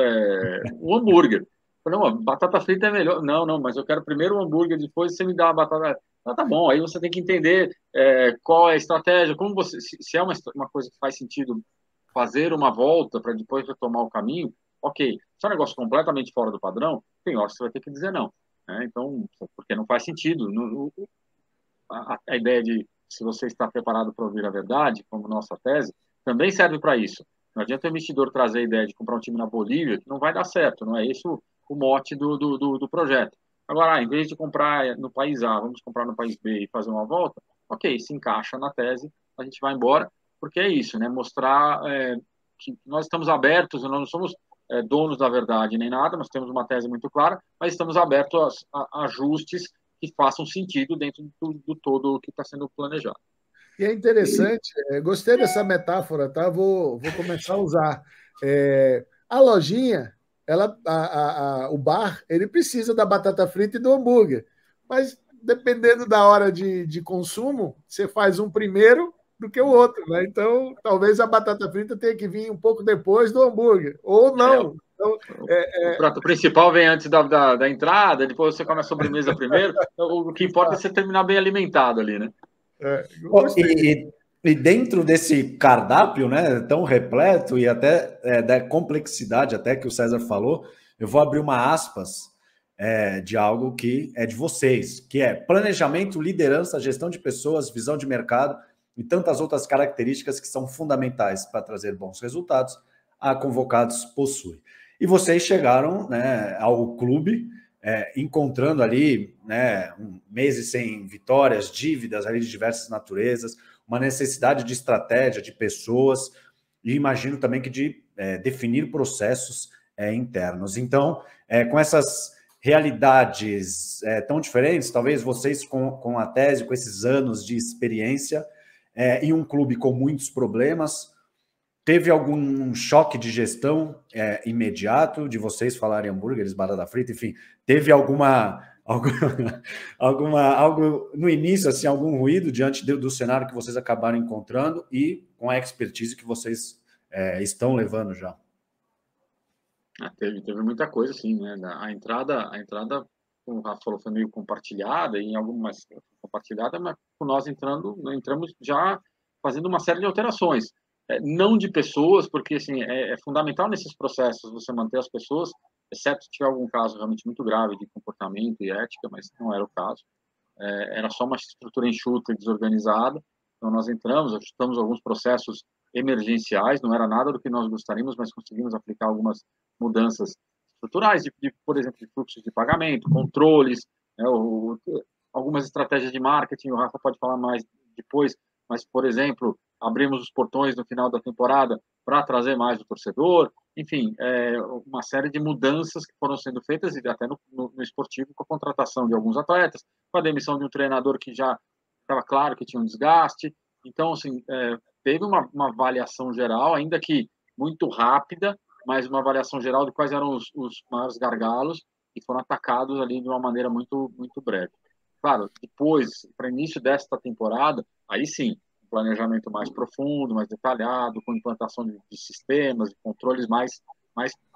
um hambúrguer. Não, batata frita é melhor. Não, mas eu quero primeiro o hambúrguer, depois você me dá a batata. Tá bom, aí você tem que entender qual é a estratégia, como se é uma coisa que faz sentido fazer uma volta para depois retomar o caminho, ok. Se é um negócio completamente fora do padrão, tem horas que você vai ter que dizer não. Né? Então, porque não faz sentido. A ideia de se você está preparado para ouvir a verdade, como nossa tese, também serve para isso. Não adianta o investidor trazer a ideia de comprar um time na Bolívia, que não vai dar certo, não é esse o mote do projeto. Agora, em vez de comprar no país A, vamos comprar no país B e fazer uma volta, ok, se encaixa na tese, a gente vai embora, porque é isso, né? Mostrar que nós estamos abertos, nós não somos donos da verdade nem nada, nós temos uma tese muito clara, mas estamos abertos a ajustes que façam sentido dentro do todo que está sendo planejado. E é interessante, gostei dessa metáfora, tá? Vou começar a usar. A lojinha, o bar, ele precisa da batata frita e do hambúrguer, mas dependendo da hora de consumo, você faz um primeiro do que o outro, né? Então, talvez a batata frita tenha que vir um pouco depois do hambúrguer, ou não. Então, o prato principal vem antes da entrada, depois você come a sobremesa primeiro. O que importa é você terminar bem alimentado ali, né? E dentro desse cardápio, né, tão repleto e até da complexidade até que o César falou, eu vou abrir uma aspas de algo que é de vocês, que é planejamento, liderança, gestão de pessoas, visão de mercado e tantas outras características que são fundamentais para trazer bons resultados, a Convocados possui. E vocês chegaram, né, ao clube, encontrando ali, né, meses sem vitórias, dívidas ali de diversas naturezas, uma necessidade de estratégia, de pessoas, e imagino também que de definir processos internos. Então, com essas realidades tão diferentes, talvez vocês com a tese, com esses anos de experiência, em um clube com muitos problemas, teve algum choque de gestão imediato de vocês falarem hambúrgueres, batata frita, enfim, teve algo no início, assim, algum ruído diante do cenário que vocês acabaram encontrando e com a expertise que vocês estão levando já? Teve muita coisa, sim, né? A entrada, como o Rafa falou, foi meio compartilhada, em algumas compartilhada, mas nós entramos já fazendo uma série de alterações. Não de pessoas, porque assim, é fundamental nesses processos você manter as pessoas, exceto se tiver algum caso realmente muito grave de comportamento e ética, mas não era o caso. Era só uma estrutura enxuta e desorganizada. Então, nós ajustamos alguns processos emergenciais, não era nada do que nós gostaríamos, mas conseguimos aplicar algumas mudanças estruturais, por exemplo, de fluxos de pagamento, controles, né, algumas estratégias de marketing, o Rafa pode falar mais depois, mas, por exemplo, abrimos os portões no final da temporada para trazer mais o torcedor, enfim, uma série de mudanças que foram sendo feitas, e até no esportivo, com a contratação de alguns atletas, com a demissão de um treinador que já estava claro que tinha um desgaste. Então, assim, teve uma avaliação geral, ainda que muito rápida, mas uma avaliação geral de quais eram os maiores gargalos e foram atacados ali de uma maneira muito, muito breve. Claro, depois, para início desta temporada, aí sim, um planejamento mais profundo, mais detalhado, com implantação de sistemas, de controles mais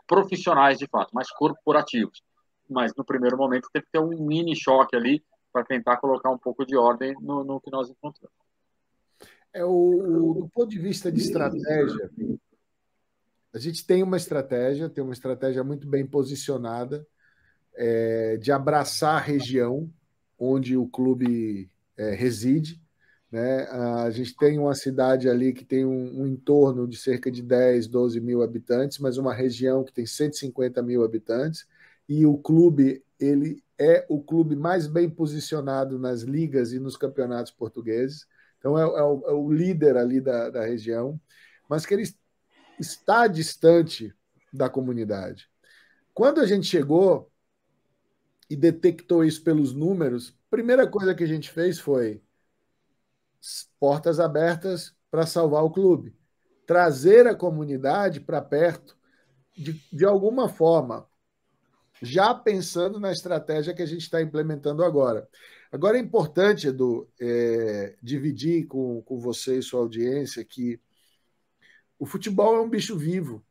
profissionais, de fato, mais corporativos. Mas, no primeiro momento, teve que ter um mini choque ali para tentar colocar um pouco de ordem no que nós encontramos. Do ponto de vista de estratégia, a gente tem uma estratégia muito bem posicionada de abraçar a região onde o clube reside. Né? A gente tem uma cidade ali que tem um entorno de cerca de 10, 12 mil habitantes, mas uma região que tem 150 mil habitantes, e o clube ele é o clube mais bem posicionado nas ligas e nos campeonatos portugueses. Então, é o líder ali da região, mas que ele está distante da comunidade. Quando a gente chegou e detectou isso pelos números, a primeira coisa que a gente fez foi portas abertas para salvar o clube, trazer a comunidade para perto de alguma forma, já pensando na estratégia que a gente está implementando agora. Agora é importante, Edu, dividir com você e sua audiência que o futebol é um bicho vivo.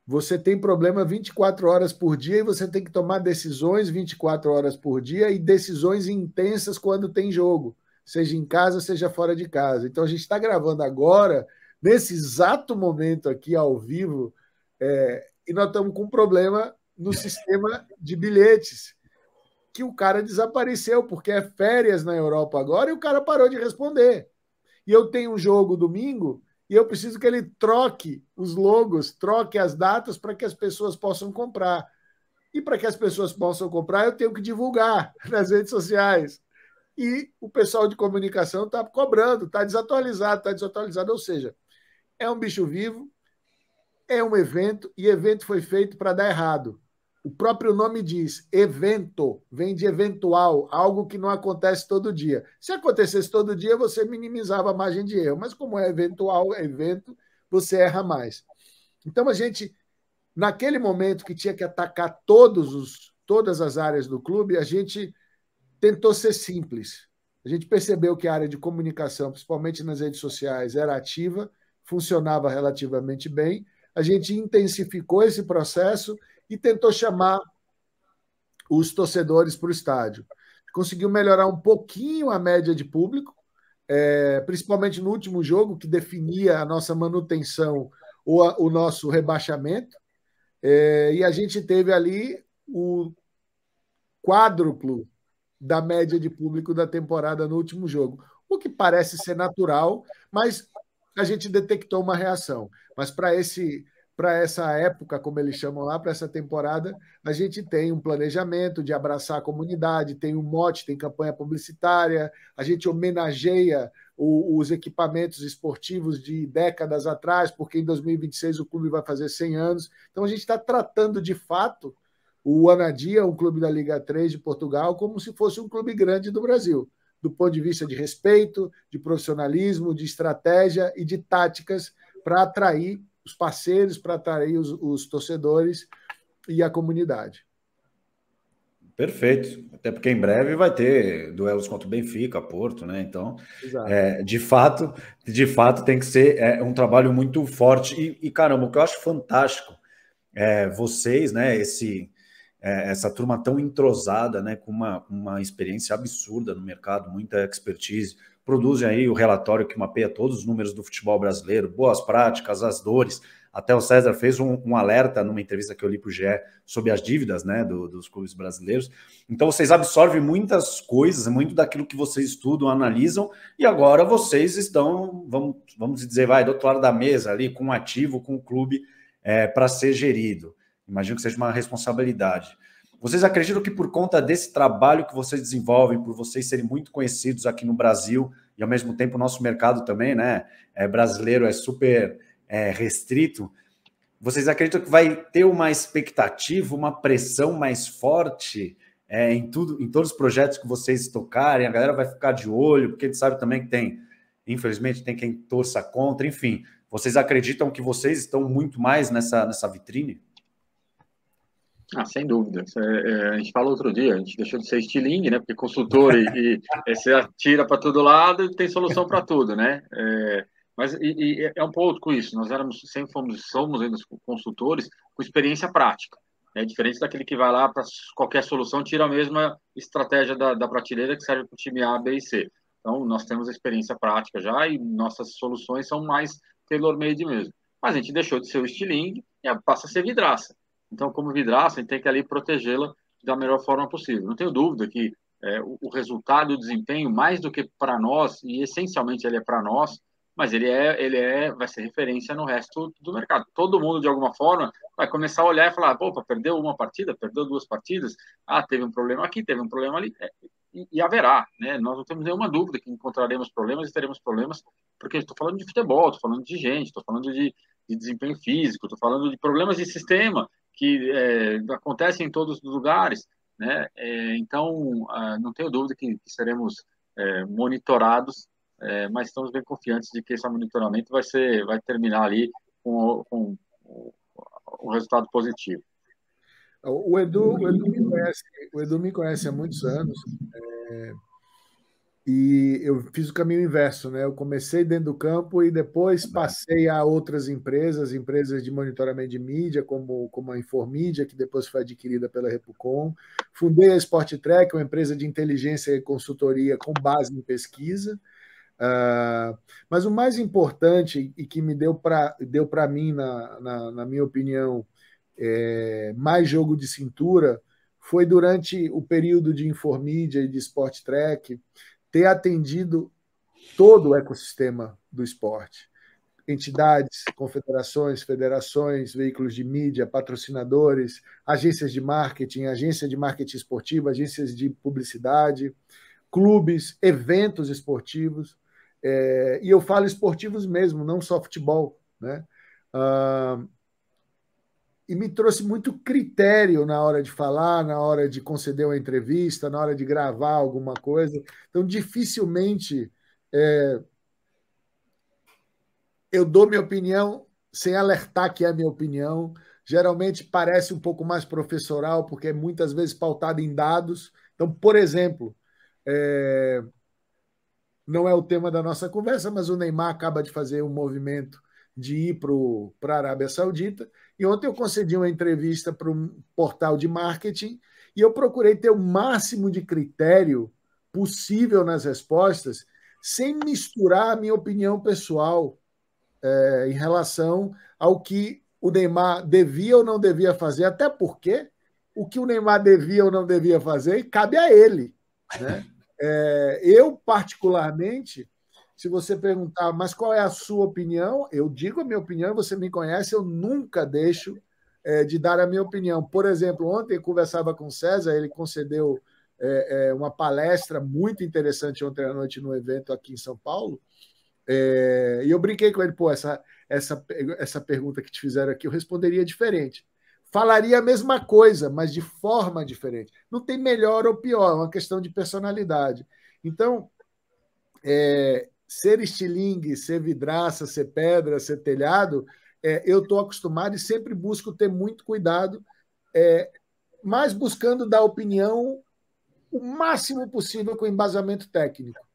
Você tem problema 24 horas por dia e você tem que tomar decisões 24 horas por dia e decisões intensas quando tem jogo, seja em casa, seja fora de casa. Então, a gente está gravando agora, nesse exato momento aqui, ao vivo, e nós estamos com um problema no sistema de bilhetes, que o cara desapareceu, porque é férias na Europa agora e o cara parou de responder. E eu tenho um jogo domingo e eu preciso que ele troque os logos, troque as datas para que as pessoas possam comprar. E para que as pessoas possam comprar, eu tenho que divulgar nas redes sociais. E o pessoal de comunicação está cobrando, está desatualizado. Ou seja, é um bicho vivo, é um evento, e evento foi feito para dar errado. O próprio nome diz, evento, vem de eventual, algo que não acontece todo dia. Se acontecesse todo dia, você minimizava a margem de erro, mas como é eventual, é evento, você erra mais. Então, a gente, naquele momento que tinha que atacar todas as áreas do clube, a gente tentou ser simples. A gente percebeu que a área de comunicação, principalmente nas redes sociais, era ativa, funcionava relativamente bem. A gente intensificou esse processo e tentou chamar os torcedores para o estádio. Conseguiu melhorar um pouquinho a média de público, principalmente no último jogo, que definia a nossa manutenção ou o nosso rebaixamento. E a gente teve ali o quádruplo da média de público da temporada no último jogo, o que parece ser natural, mas a gente detectou uma reação. Mas para essa época, como eles chamam lá, para essa temporada, a gente tem um planejamento de abraçar a comunidade, tem um mote, tem campanha publicitária, a gente homenageia os equipamentos esportivos de décadas atrás, porque em 2026 o clube vai fazer 100 anos. Então a gente está tratando de fato o Anadia, um clube da Liga 3 de Portugal, como se fosse um clube grande do Brasil, do ponto de vista de respeito, de profissionalismo, de estratégia e de táticas para atrair os parceiros, para atrair os torcedores e a comunidade. Perfeito. Até porque em breve vai ter duelos contra o Benfica, Porto, né? Então, de fato tem que ser um trabalho muito forte. E caramba, o que eu acho fantástico vocês, né? Essa turma tão entrosada, né, com uma experiência absurda no mercado, muita expertise, produzem aí o relatório que mapeia todos os números do futebol brasileiro, boas práticas, as dores. Até o César fez um alerta numa entrevista que eu li para o GE sobre as dívidas, né, dos clubes brasileiros. Então vocês absorvem muitas coisas, muito daquilo que vocês estudam, analisam, e agora vocês estão, vamos dizer, do outro lado da mesa ali, com um ativo, com o clube para ser gerido. Imagino que seja uma responsabilidade. Vocês acreditam que por conta desse trabalho que vocês desenvolvem, por vocês serem muito conhecidos aqui no Brasil, e ao mesmo tempo o nosso mercado também, né, brasileiro é super restrito, vocês acreditam que vai ter uma expectativa, uma pressão mais forte em todos os projetos que vocês tocarem? A galera vai ficar de olho, porque a gente sabe também que infelizmente, tem quem torça contra, enfim. Vocês acreditam que vocês estão muito mais nessa vitrine? Sem dúvida. A gente falou outro dia, a gente deixou de ser estilingue, né? Porque consultor e você atira para todo lado e tem solução para tudo, né? Mas é um pouco isso. Nós somos ainda consultores com experiência prática. Diferente daquele que vai lá para qualquer solução, tira a mesma estratégia da prateleira que serve para o time A, B e C. Então, nós temos a experiência prática já e nossas soluções são mais tailor-made mesmo. Mas a gente deixou de ser o estilingue e passa a ser vidraça. Então, como vidraça, a gente tem que ali protegê-la da melhor forma possível. Não tenho dúvida que o resultado e o desempenho, mais do que para nós, e essencialmente ele é para nós, mas ele vai ser referência no resto do mercado. Todo mundo, de alguma forma, vai começar a olhar e falar, opa, perdeu uma partida, perdeu 2 partidas, teve um problema aqui, teve um problema ali, e haverá, né? Nós não temos nenhuma dúvida que encontraremos problemas e teremos problemas, porque estou falando de futebol, estou falando de gente, estou falando de desempenho físico, estou falando de problemas de sistema, que acontecem em todos os lugares, né? Então, não tenho dúvida que seremos monitorados, mas estamos bem confiantes de que esse monitoramento vai terminar ali com um resultado positivo. O Edu me conhece há muitos anos, e eu fiz o caminho inverso, né? Eu comecei dentro do campo e depois passei a outras empresas de monitoramento de mídia, como a Informídia, que depois foi adquirida pela Repucom. Fundei a Sporttrack, uma empresa de inteligência e consultoria com base em pesquisa. Mas o mais importante e que me deu para mim, na minha opinião, mais jogo de cintura, foi durante o período de Informídia e de Sporttrack ter atendido todo o ecossistema do esporte. entidades, confederações, federações, veículos de mídia, patrocinadores, agências de marketing, agência de marketing esportivo, agências de publicidade, clubes, eventos esportivos, e eu falo esportivos mesmo, não só futebol, né? E me trouxe muito critério na hora de falar, na hora de conceder uma entrevista, na hora de gravar alguma coisa. Então, dificilmente eu dou minha opinião sem alertar que é minha opinião. Geralmente parece um pouco mais professoral, porque é muitas vezes pautado em dados. Então, por exemplo, não é o tema da nossa conversa, mas o Neymar acaba de fazer um movimento de ir para a Arábia Saudita. E ontem eu concedi uma entrevista para um portal de marketing e eu procurei ter o máximo de critério possível nas respostas, sem misturar a minha opinião pessoal em relação ao que o Neymar devia ou não devia fazer, até porque o que o Neymar devia ou não devia fazer cabe a ele, né? Eu, particularmente, se você perguntar, mas qual é a sua opinião? Eu digo a minha opinião, você me conhece, eu nunca deixo de dar a minha opinião. Por exemplo, ontem eu conversava com o César, ele concedeu uma palestra muito interessante ontem à noite no evento aqui em São Paulo, e eu brinquei com ele, pô, essa pergunta que te fizeram aqui, eu responderia diferente. Falaria a mesma coisa, mas de forma diferente. Não tem melhor ou pior, é uma questão de personalidade. Então, ser estilingue, ser vidraça, ser pedra, ser telhado, eu estou acostumado e sempre busco ter muito cuidado, mas buscando dar opinião o máximo possível com embasamento técnico,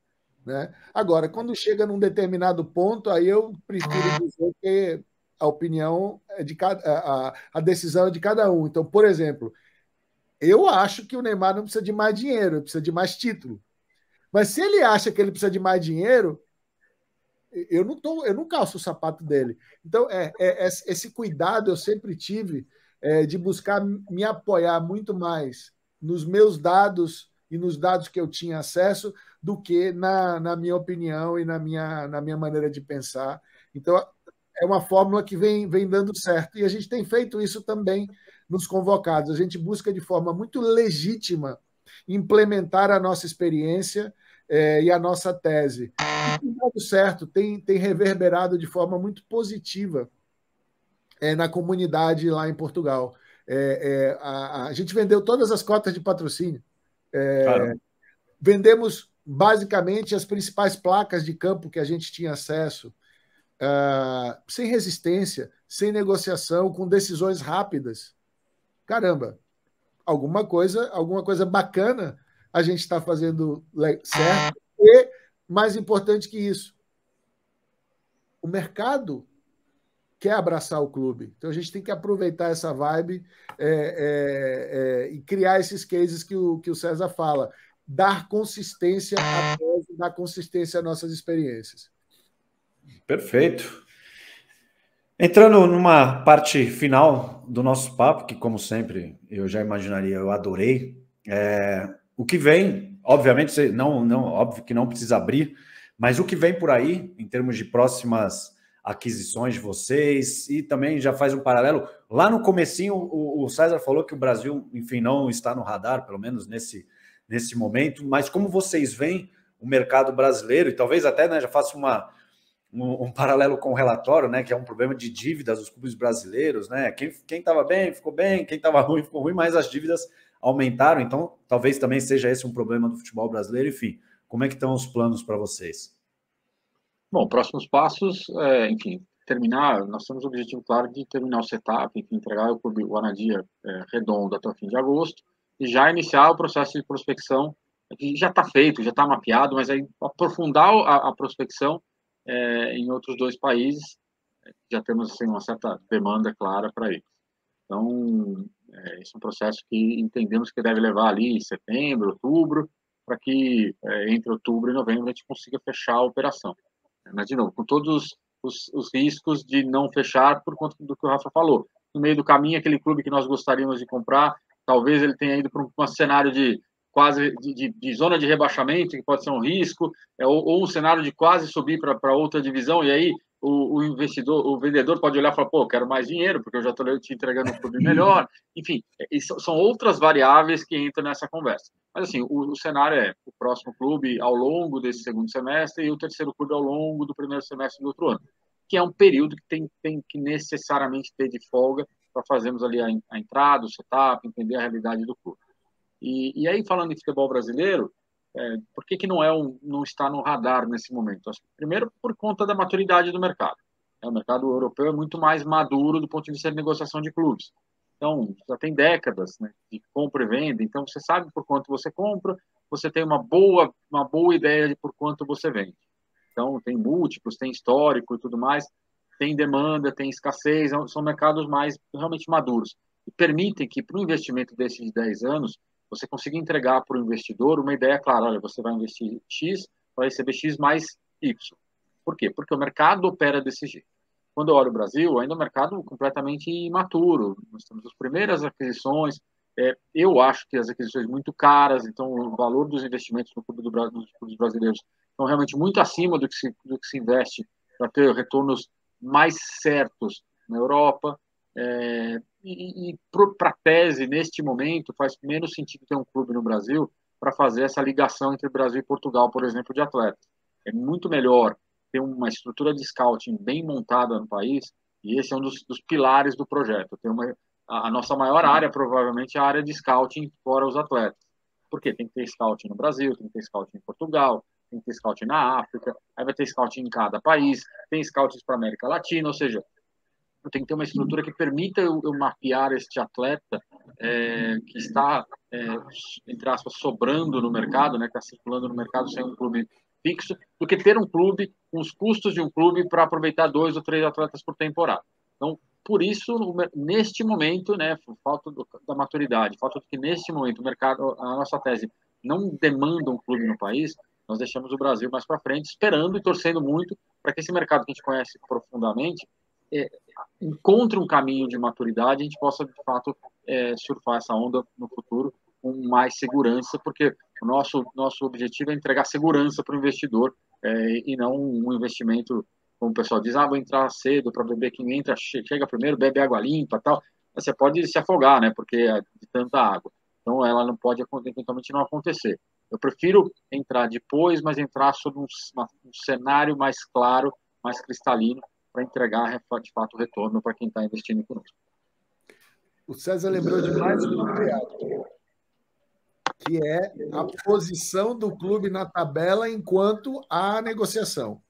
né? Agora, quando chega num determinado ponto, aí eu prefiro dizer que a opinião é de a decisão é de cada um. Então, por exemplo, eu acho que o Neymar não precisa de mais dinheiro, precisa de mais título. Mas se ele acha que ele precisa de mais dinheiro, eu não calço o sapato dele. Então, esse cuidado eu sempre tive de buscar me apoiar muito mais nos meus dados e nos dados que eu tinha acesso do que na minha opinião e na minha maneira de pensar. Então, é uma fórmula que vem dando certo. E a gente tem feito isso também nos convocados. A gente busca de forma muito legítima implementar a nossa experiência e a nossa tese. E tem dado certo, tem reverberado de forma muito positiva na comunidade lá em Portugal. A gente vendeu todas as cotas de patrocínio. Vendemos basicamente as principais placas de campo que a gente tinha acesso, sem resistência, sem negociação, com decisões rápidas. Caramba, alguma coisa bacana a gente está fazendo certo. E, mais importante que isso, o mercado quer abraçar o clube. Então, a gente tem que aproveitar essa vibe e criar esses cases que o César fala. Dar consistência à tese, dar consistência às nossas experiências. Perfeito. Entrando numa parte final do nosso papo, que, como sempre, eu já imaginaria, eu adorei. O que vem, obviamente, óbvio que não precisa abrir, mas o que vem por aí, em termos de próximas aquisições de vocês, e também já faz um paralelo. Lá no comecinho, o César falou que o Brasil, enfim, não está no radar, pelo menos nesse momento, mas como vocês veem o mercado brasileiro, e talvez até, né, já faça um paralelo com o relatório, né, que é um problema de dívidas dos clubes brasileiros, né? Quem estava bem, ficou bem, quem estava ruim, ficou ruim, mas as dívidas aumentaram, então talvez também seja esse um problema do futebol brasileiro. Enfim, como é que estão os planos para vocês? Bom, próximos passos, enfim, terminar, nós temos o objetivo claro de terminar o setup, enfim, entregar o Anadia redondo até o fim de agosto, e já iniciar o processo de prospecção, que já está feito, já está mapeado, mas aí aprofundar a prospecção em outros 2 países, já temos assim, uma certa demanda clara para isso. Então, esse é um processo que entendemos que deve levar ali setembro, outubro, para que entre outubro e novembro a gente consiga fechar a operação. Mas, de novo, com todos os riscos de não fechar por conta do que o Rafa falou. No meio do caminho, aquele clube que nós gostaríamos de comprar, talvez ele tenha ido para um cenário de quase de zona de rebaixamento, que pode ser um risco, ou um cenário de quase subir para outra divisão, e aí o investidor, o vendedor pode olhar e falar, pô, eu quero mais dinheiro, porque eu já estou te entregando um clube melhor. Enfim, são outras variáveis que entram nessa conversa. Mas, assim, o cenário é o próximo clube ao longo desse segundo semestre e o terceiro clube ao longo do primeiro semestre do outro ano, que é um período que tem que necessariamente ter de folga para fazermos ali a entrada, o setup, entender a realidade do clube. E aí, falando em futebol brasileiro, por que não está no radar nesse momento? Acho que, primeiro, por conta da maturidade do mercado. O mercado europeu é muito mais maduro do ponto de vista de negociação de clubes. Então, já tem décadas, né, de compra e venda. Então, você sabe por quanto você compra, você tem uma boa ideia de por quanto você vende. Então, tem múltiplos, tem histórico e tudo mais, tem demanda, tem escassez, são mercados mais realmente maduros. E permitem que, para um investimento desses de 10 anos, você consiga entregar para o investidor uma ideia clara. Olha, você vai investir X, vai receber X mais Y. Por quê? Porque o mercado opera desse jeito. Quando eu olho o Brasil, ainda é um mercado completamente imaturo. Nós temos as primeiras aquisições. Eu acho que as aquisições muito caras, então o valor dos investimentos nos clubes brasileiros estão realmente muito acima do que se investe para ter retornos mais certos na Europa. Para a tese, neste momento, faz menos sentido ter um clube no Brasil para fazer essa ligação entre Brasil e Portugal, por exemplo, de atletas. É muito melhor ter uma estrutura de scouting bem montada no país, e esse é um dos pilares do projeto. A nossa maior área, provavelmente, é a área de scouting fora os atletas. Por quê? Tem que ter scouting no Brasil, tem que ter scouting em Portugal, tem que ter scouting na África, aí vai ter scouting em cada país, tem scouting para a América Latina, ou seja, tem que ter uma estrutura que permita eu mapear este atleta que está, entre aspas, sobrando no mercado, né, que está circulando no mercado sem um clube fixo, do que ter um clube com os custos de um clube para aproveitar 2 ou 3 atletas por temporada. Então, por isso, neste momento, né, falta da maturidade, falta de que neste momento o mercado, a nossa tese não demanda um clube no país, nós deixamos o Brasil mais para frente, esperando e torcendo muito para que esse mercado que a gente conhece profundamente encontre um caminho de maturidade e a gente possa, de fato, surfar essa onda no futuro com mais segurança, porque o nosso objetivo é entregar segurança para o investidor e não um investimento, como o pessoal diz, vou entrar cedo para beber, quem entra, chega primeiro, bebe água limpa, tal. Você pode se afogar, né, porque é de tanta água. Então, ela não pode, eventualmente, não acontecer. Eu prefiro entrar depois, mas entrar sob um cenário mais claro, mais cristalino, para entregar, de fato, o retorno para quem está investindo conosco. O César lembrou de mais uma variável, que é a posição do clube na tabela enquanto há negociação.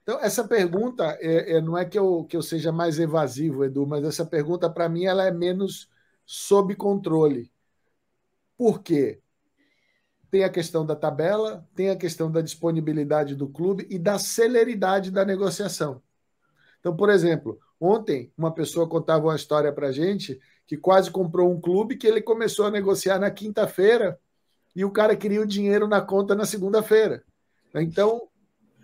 Então, essa pergunta, não é que eu seja mais evasivo, Edu, mas essa pergunta, para mim, ela é menos sob controle. Por quê? Tem a questão da tabela, tem a questão da disponibilidade do clube e da celeridade da negociação. Então, por exemplo, ontem uma pessoa contava uma história para a gente que quase comprou um clube que ele começou a negociar na quinta-feira e o cara queria o dinheiro na conta na segunda-feira. Então,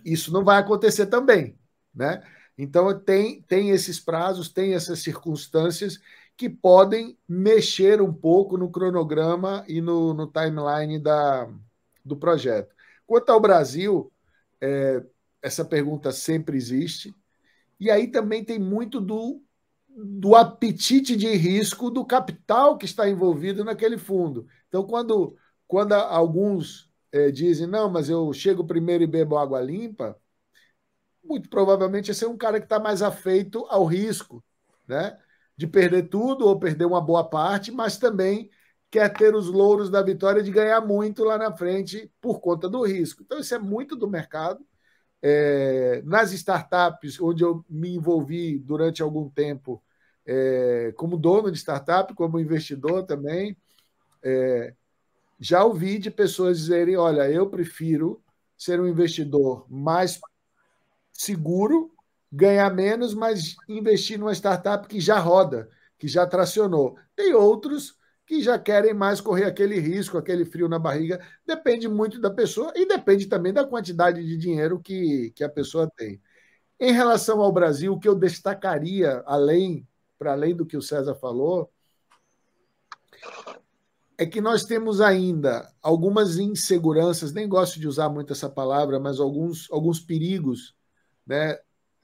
isso não vai acontecer também, né? Então, tem esses prazos, tem essas circunstâncias que podem mexer um pouco no cronograma e no timeline do projeto. Quanto ao Brasil, essa pergunta sempre existe. E aí também tem muito do apetite de risco do capital que está envolvido naquele fundo. Então, quando alguns dizem, não, mas eu chego primeiro e bebo água limpa, muito provavelmente esse é um cara que está mais afeito ao risco, né? De perder tudo ou perder uma boa parte, mas também quer ter os louros da vitória de ganhar muito lá na frente por conta do risco. Então, isso é muito do mercado. Nas startups, onde eu me envolvi durante algum tempo como dono de startup, como investidor também, já ouvi de pessoas dizerem, olha, eu prefiro ser um investidor mais seguro, ganhar menos, mas investir numa startup que já roda, que já tracionou. Tem outros que já querem mais correr aquele risco, aquele frio na barriga. Depende muito da pessoa e depende também da quantidade de dinheiro que a pessoa tem. Em relação ao Brasil, o que eu destacaria, para além do que o César falou, é que nós temos ainda algumas inseguranças, nem gosto de usar muito essa palavra, mas alguns perigos, né,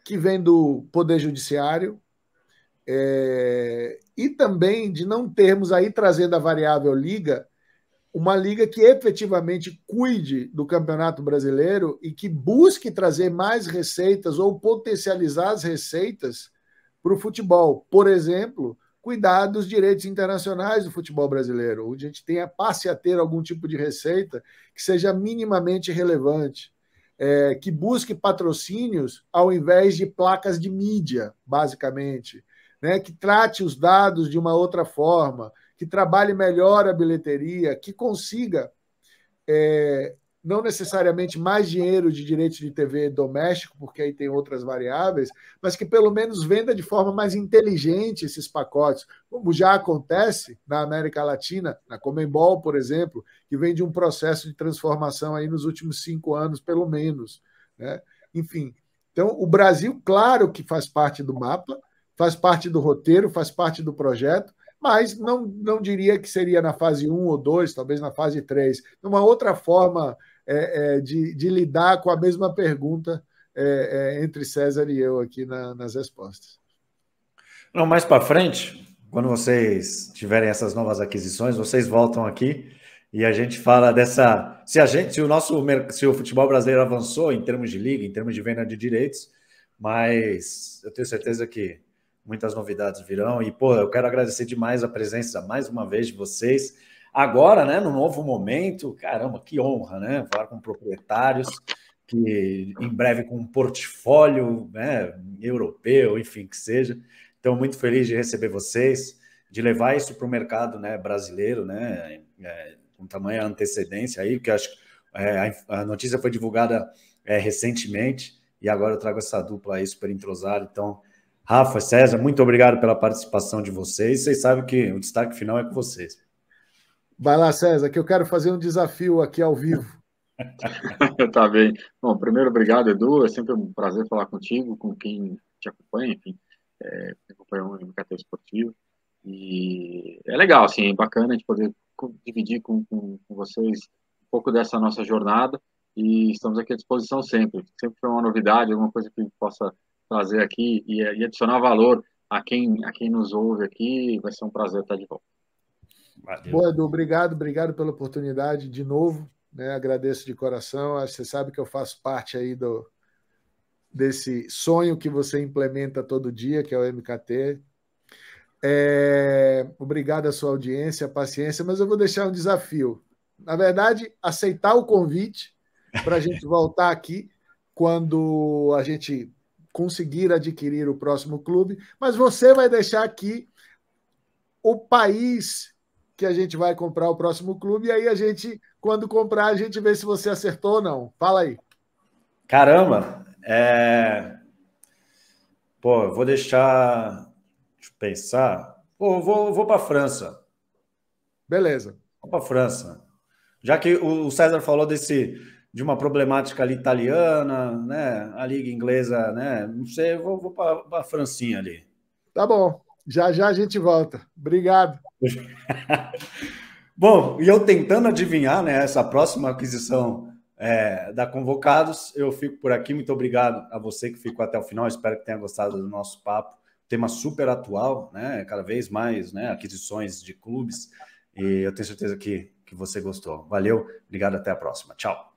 que vem do Poder Judiciário, e também de não termos aí, trazendo a variável liga, uma liga que efetivamente cuide do Campeonato Brasileiro e que busque trazer mais receitas ou potencializar as receitas para o futebol. Por exemplo, cuidar dos direitos internacionais do futebol brasileiro, onde a gente passe a ter algum tipo de receita que seja minimamente relevante, que busque patrocínios ao invés de placas de mídia, basicamente, né? Que trate os dados de uma outra forma, que trabalhe melhor a bilheteria, que consiga não necessariamente mais dinheiro de direitos de TV doméstico, porque aí tem outras variáveis, mas que pelo menos venda de forma mais inteligente esses pacotes, como já acontece na América Latina, na Conmebol, por exemplo, que vem de um processo de transformação aí nos últimos 5 anos, pelo menos, né? Enfim, então o Brasil, claro que faz parte do mapa, faz parte do roteiro, faz parte do projeto, mas não diria que seria na fase 1 ou 2, talvez na fase 3. Uma outra forma de lidar com a mesma pergunta entre César e eu aqui nas respostas. Não, mais para frente, quando vocês tiverem essas novas aquisições, vocês voltam aqui e a gente fala dessa... Se o futebol brasileiro avançou em termos de liga, em termos de venda de direitos, mas eu tenho certeza que muitas novidades virão. E, pô, eu quero agradecer demais a presença, mais uma vez, de vocês. Agora, né, no novo momento, caramba, que honra, né? Falar com proprietários, que em breve com um portfólio, né, europeu, enfim, que seja. Então, muito feliz de receber vocês, de levar isso para o mercado, né, brasileiro, né, com tamanha antecedência aí, porque acho que a notícia foi divulgada recentemente, e agora eu trago essa dupla aí super entrosada. Então, Rafa, César, muito obrigado pela participação de vocês. Vocês sabem que o destaque final é com vocês. Vai lá, César, que eu quero fazer um desafio aqui ao vivo. Tá bem. Bom, primeiro, obrigado, Edu. É sempre um prazer falar contigo, com quem te acompanha, enfim, acompanha o MKT Esportivo. E é legal, assim, é bacana a gente poder dividir com vocês um pouco dessa nossa jornada, e estamos aqui à disposição sempre. Sempre foi uma novidade, alguma coisa que possa trazer aqui e adicionar valor a quem nos ouve aqui, vai ser um prazer estar de volta. Valeu. Boa, Edu, obrigado pela oportunidade de novo, né? Agradeço de coração. Você sabe que eu faço parte aí desse sonho que você implementa todo dia, que é o MKT. Obrigado à sua audiência, paciência, mas eu vou deixar um desafio. Na verdade, aceitar o convite para a gente voltar aqui quando a gente conseguir adquirir o próximo clube, mas você vai deixar aqui o país que a gente vai comprar o próximo clube, e aí a gente, quando comprar, a gente vê se você acertou ou não. Fala aí. Caramba! Pô, eu vou deixar... Deixa eu pensar. Pô, vou para a França. Beleza. Vou para a França. Já que o César falou de uma problemática ali italiana, né? A liga inglesa, né? Não sei, eu vou para a Francinha ali. Tá bom. Já a gente volta. Obrigado. Bom, e eu tentando adivinhar, né, essa próxima aquisição da Convocados, eu fico por aqui. Muito obrigado a você que ficou até o final. Espero que tenha gostado do nosso papo. Tema super atual, né? Cada vez mais, né? Aquisições de clubes. E eu tenho certeza que você gostou. Valeu, obrigado, até a próxima. Tchau.